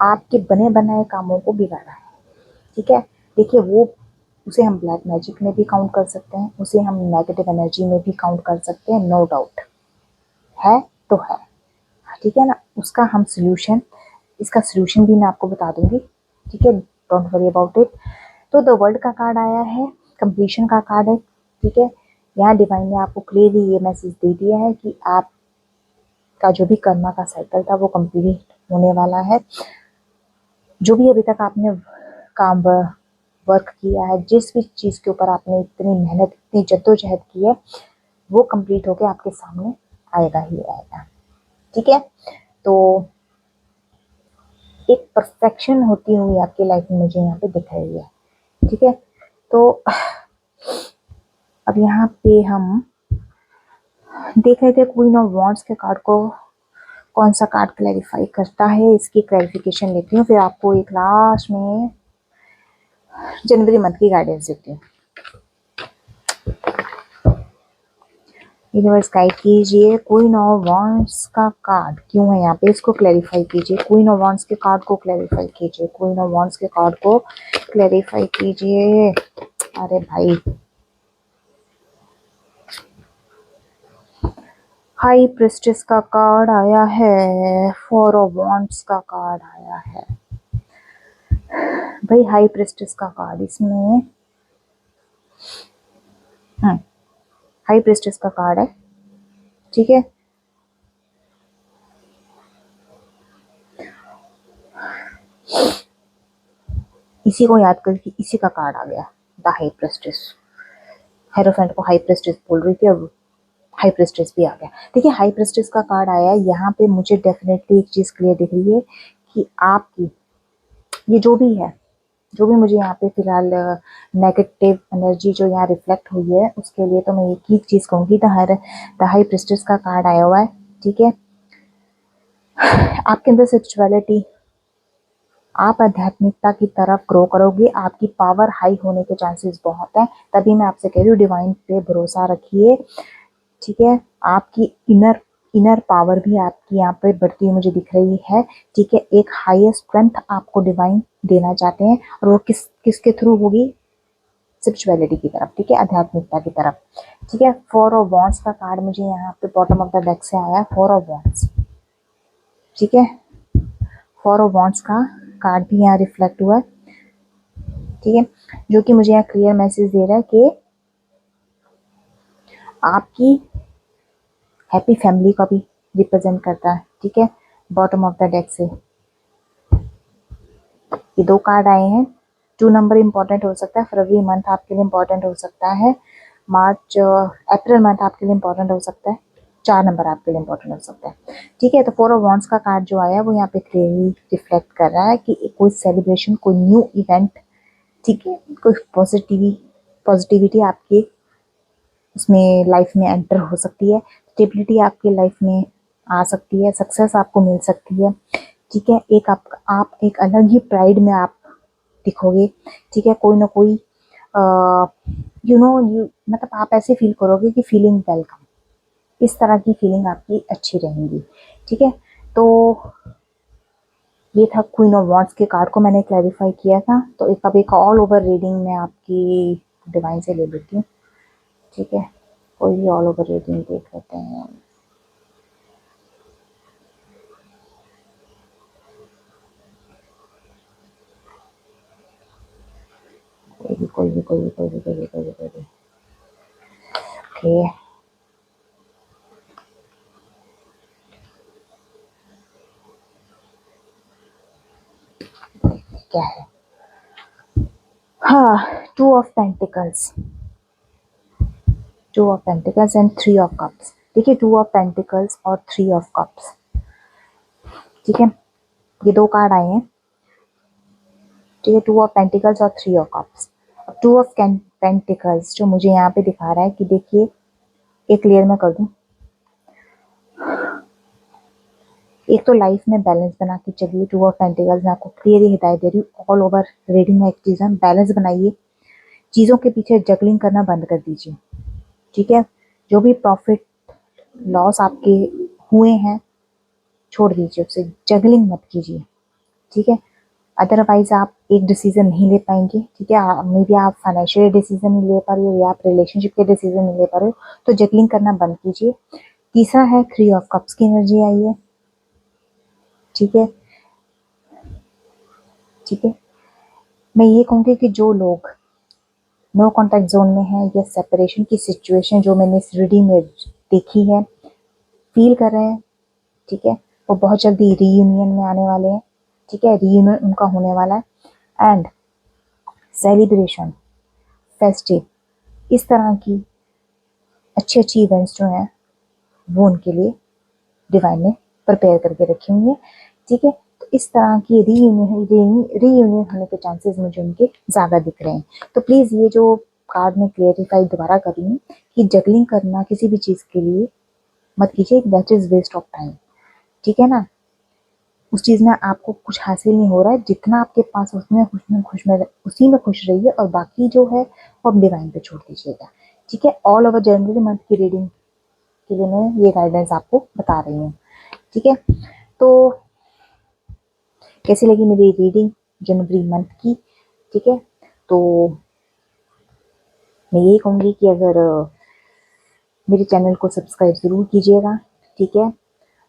आपके बने बनाए कामों को बिगाड़ा है, ठीक है। देखिए वो, उसे हम ब्लैक मैजिक में भी काउंट कर सकते हैं, उसे हम नेगेटिव एनर्जी में भी काउंट कर सकते हैं, नो डाउट है तो है, ठीक है ना। उसका हम सोल्यूशन, इसका सोल्यूशन भी मैं आपको बता दूंगी, ठीक है, डोंट वरी अबाउट इट। तो द वर्ल्ड का कार्ड आया है, कंप्लीशन का कार्ड है, ठीक है। यहाँ डिवाइन ने आपको क्लियरली ये मैसेज दे दिया है कि आपका जो भी कर्मा का साइकिल था वो कंप्लीट होने वाला है। जो भी अभी तक आपने काम वर्क किया है, जिस भी चीज़ के ऊपर आपने इतनी मेहनत, इतनी जद्दोजहद की है, वो कंप्लीट होके आपके सामने आएगा ही आएगा, ठीक है। तो एक परफेक्शन होती हुई आपकी लाइफ में मुझे यहाँ पे दिख रही है, ठीक है। तो अब यहाँ पे हम देख रहे थे क्वीन ऑफ वॉन्ड्स के कार्ड को कौन सा कार्ड क्लैरिफाई करता है, इसकी क्लैरिफिकेशन लेती हूँ, फिर आपको एक लास्ट में जनवरी मंथ की गाइडेंस देती हूँ। यूनिवर्स गाइड कीजिए, क्वीन ऑफ वॉन्ड्स का कार्ड क्यों है यहाँ पे, इसको क्लैरिफाई कीजिए। क्वीन ऑफ वॉन्ड्स के कार्ड को क्लैरिफाई कीजिए, क्वीन ऑफ वॉन्ड्स के कार्ड को क्लैरिफाई कीजिए। अरे भाई, हाई प्रिस्टेस का कार्ड आया है, फोर ऑफ वॉन्ड्स का कार्ड आया है भाई, हाई प्रिस्टेस का कार्ड, इसमें हाई प्रिस्टेस का कार्ड है, ठीक है। इसी को याद करके इसी का कार्ड आ गया, द हाई प्रिस्टेस। हेरोफेंट को हाई प्रिस्टेस बोल रही थी, अब हाई प्रिस्टेस भी आ गया। देखिए हाई प्रिस्टेस का कार्ड आया, यहाँ पे मुझे डेफिनेटली एक चीज क्लियर दिख रही है कि आपकी ये जो भी है, जो भी मुझे यहाँ पे फिलहाल नेगेटिव एनर्जी जो यहाँ रिफ्लेक्ट हुई है, उसके लिए तो मैं एक ही चीज कहूंगी, द हाई प्रिस्टेस का कार्ड आया हुआ है, ठीक है। आपके अंदर स्पिरिचुअलिटी, आप आध्यात्मिकता की तरफ ग्रो करोगे, आपकी पावर हाई होने के चांसेस बहुत हैं, तभी मैं आपसे कह रही हूँ डिवाइन पे भरोसा रखिए, ठीक है। आपकी इनर पावर भी आपकी यहाँ पे बढ़ती हुई मुझे दिख रही है, ठीक है। एक हायर स्ट्रेंथ आपको डिवाइन देना चाहते हैं, और वो किसके थ्रू होगी, स्पिरिचुअलिटी की तरफ, ठीक है, आध्यात्मिकता की तरफ, ठीक है। फोर ऑफ वॉन्ड्स का कार्ड मुझे यहाँ पे बॉटम ऑफ द डेक से आया, फोर ऑफ वॉन्ड्स, ठीक है। फोर ऑफ वॉन्ड्स का कार्ड भी यहाँ रिफ्लेक्ट हुआ है, ठीक है, जो कि मुझे यहाँ क्लियर मैसेज दे रहा है कि आपकी हैप्पी फैमिली का भी रिप्रेजेंट करता है, ठीक है। बॉटम ऑफ द डेक से ये दो कार्ड आए हैं, 2 नंबर इंपॉर्टेंट हो सकता है, फरवरी मंथ आपके लिए इंपॉर्टेंट हो सकता है, मार्च अप्रैल मंथ आपके लिए इंपॉर्टेंट हो सकता है, 4 नंबर आपके लिए इंपॉर्टेंट हो सकता है, ठीक है। तो फोर ऑफ वॉन्ड्स का कार्ड जो आया वो यहाँ पे क्लियरली रिफ्लेक्ट कर रहा है कि कोई सेलिब्रेशन, कोई न्यू इवेंट, ठीक है, कोई पॉजिटिविटी आपके उसमें लाइफ में एंटर हो सकती है, स्टेबिलिटी आपकी लाइफ में आ सकती है, सक्सेस आपको मिल सकती है, ठीक है। एक आप एक अलग ही प्राइड में आप दिखोगे, ठीक है। कोई ना कोई यू मतलब आप ऐसे फील करोगे कि फीलिंग वेलकम, इस तरह की फीलिंग आपकी अच्छी रहेंगी। ठीक है, तो ये था क्वीन ऑफ वॉन्ड्स के कार्ड को मैंने क्लैरिफाई किया था। तो एक ऑल ओवर रीडिंग मैं आपकी डिवाइन से ले लेती हूँ। ठीक है, कोई भी ऑल ओवर रीडिंग देख लेते हैं। कोई भी। ओके, क्या है? हाँ, two of pentacles and three of cups. देखिए, टू ऑफ पेंटिकल्स और थ्री ऑफ कप्स, ठीक है, ये दो कार्ड आए हैं। ठीक है, टू ऑफ पेंटिकल्स और थ्री ऑफ कप्स। अब टू ऑफ पेंटिकल्स जो मुझे यहाँ पे दिखा रहा है कि देखिए, एक क्लियर मैं कर दूं, एक तो लाइफ में बैलेंस बना के चलिए। टू ऑफ पेंटिकल्स मैं आपको क्लियर ही हिदायत दे रही हूँ, ऑल ओवर रीडिंग में एक चीज़ है, बैलेंस बनाइए, चीज़ों के पीछे जगलिंग करना बंद कर दीजिए। ठीक है, जो भी प्रॉफिट लॉस आपके हुए हैं छोड़ दीजिए, उससे जगलिंग मत कीजिए। ठीक है, अदरवाइज आप एक डिसीजन नहीं ले पाएंगे। ठीक है, मे बी आप फाइनेंशियल डिसीजन नहीं ले पा रहे हो या आप रिलेशनशिप के डिसीजन नहीं ले पा रहे हो, तो जगलिंग करना बंद कीजिए। तीसरा है थ्री ऑफ कप्स की एनर्जी आई है। ठीक है, ठीक है, मैं ये कहूँगी कि जो लोग नो कॉन्टैक्ट जोन में है या सेपरेशन की सिचुएशन जो मैंने इस रीडिंग में देखी है, फील कर रहे हैं, ठीक है, वो बहुत जल्दी रीयूनियन में आने वाले हैं। ठीक है, रीयूनियन उनका होने वाला है एंड सेलिब्रेशन, फेस्टिव, इस तरह की अच्छी अच्छी इवेंट्स जो हैं वो उनके लिए डिवाइन ने प्रिपेयर करके रखी हुई है। ठीक है, तो इस तरह की रीयूनियन होने के चांसेस मुझे उनके ज़्यादा दिख रहे हैं। तो प्लीज़ ये जो कार्ड में क्लियरिफाई दोबारा कर रही हूँ कि जगलिंग करना किसी भी चीज़ के लिए मत कीजिए, that is waste of time. ठीक है ना, उस चीज़ में आपको कुछ हासिल नहीं हो रहा है, जितना आपके पास उसमें उसी में खुश रहिए और बाकी जो है वो आप डिवाइन पे छोड़ दीजिएगा। ठीक है, ऑल ओवर जनवरी मंथ की रीडिंग के लिए मैं ये गाइडेंस आपको बता रही हूँ। ठीक है, तो कैसी लगी मेरी रीडिंग जनवरी मंथ की? ठीक है, तो मैं यही कहूँगी कि अगर मेरे चैनल को सब्सक्राइब ज़रूर कीजिएगा। ठीक है,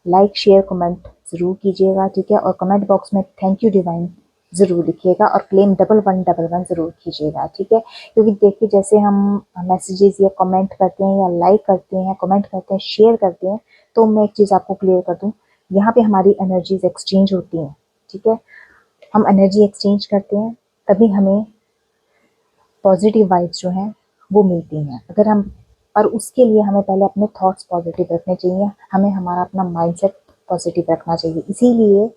लाइक शेयर कमेंट ज़रूर कीजिएगा। ठीक है, और कमेंट बॉक्स में थैंक यू डिवाइन ज़रूर लिखिएगा और क्लेम 1111 ज़रूर कीजिएगा। ठीक है, क्योंकि देखिए जैसे हम मैसेजेस या कमेंट करते हैं या लाइक करते हैं, कमेंट करते हैं, शेयर करते हैं, तो मैं एक चीज़ आपको क्लियर कर दूँ, यहाँ पे हमारी एनर्जीज एक्सचेंज होती हैं। ठीक है, हम एनर्जी एक्सचेंज करते हैं तभी हमें पॉजिटिव वाइब्स जो हैं वो मिलती हैं। अगर हम, और उसके लिए हमें पहले अपने थॉट्स पॉजिटिव रखने चाहिए, हमें हमारा अपना माइंडसेट पॉजिटिव रखना चाहिए। इसीलिए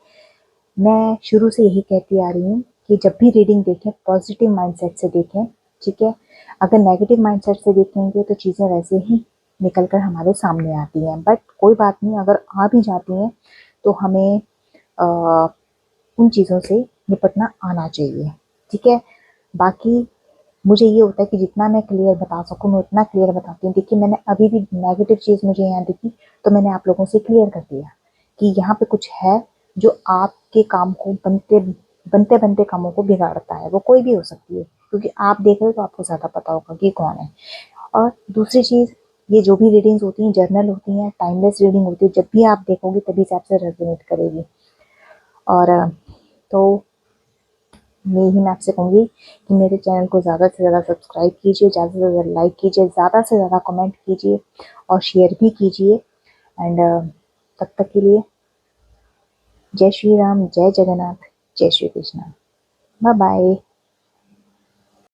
मैं शुरू से यही कहती आ रही हूँ कि जब भी रीडिंग देखें पॉजिटिव माइंडसेट से देखें। ठीक है, अगर नेगेटिव माइंडसेट से देखेंगे तो चीज़ें वैसे ही निकल कर हमारे सामने आती हैं, बट कोई बात नहीं, अगर आ भी जाती हैं तो हमें उन चीज़ों से निपटना आना चाहिए। ठीक है, बाकी मुझे ये होता है कि जितना मैं क्लियर बता सकूँ मैं उतना क्लियर बताती हूँ। देखिए, मैंने अभी भी नेगेटिव चीज़ मुझे यहाँ दिखी तो मैंने आप लोगों से क्लियर कर दिया कि यहाँ पे कुछ है जो आपके काम को बनते बनते कामों को बिगाड़ता है। वो कोई भी हो सकती है, क्योंकि आप देख रहे हो तो आपको ज़्यादा पता होगा कि कौन है। और दूसरी चीज़, ये जो भी रीडिंग्स होती हैं जर्नल होती हैं, टाइमलेस रीडिंग होती है, जब भी आप देखोगे तभी से आपसे रेजोनेट करेगी। और तो यही मैं आपसे कहूँगी कि मेरे चैनल को ज़्यादा से ज़्यादा सब्सक्राइब कीजिए, ज़्यादा से ज़्यादा लाइक कीजिए, ज़्यादा से ज़्यादा कमेंट कीजिए और शेयर भी कीजिए। एंड तब तक के लिए जय श्री राम, जय जगन्नाथ, जय श्री कृष्णा, बाय बाय।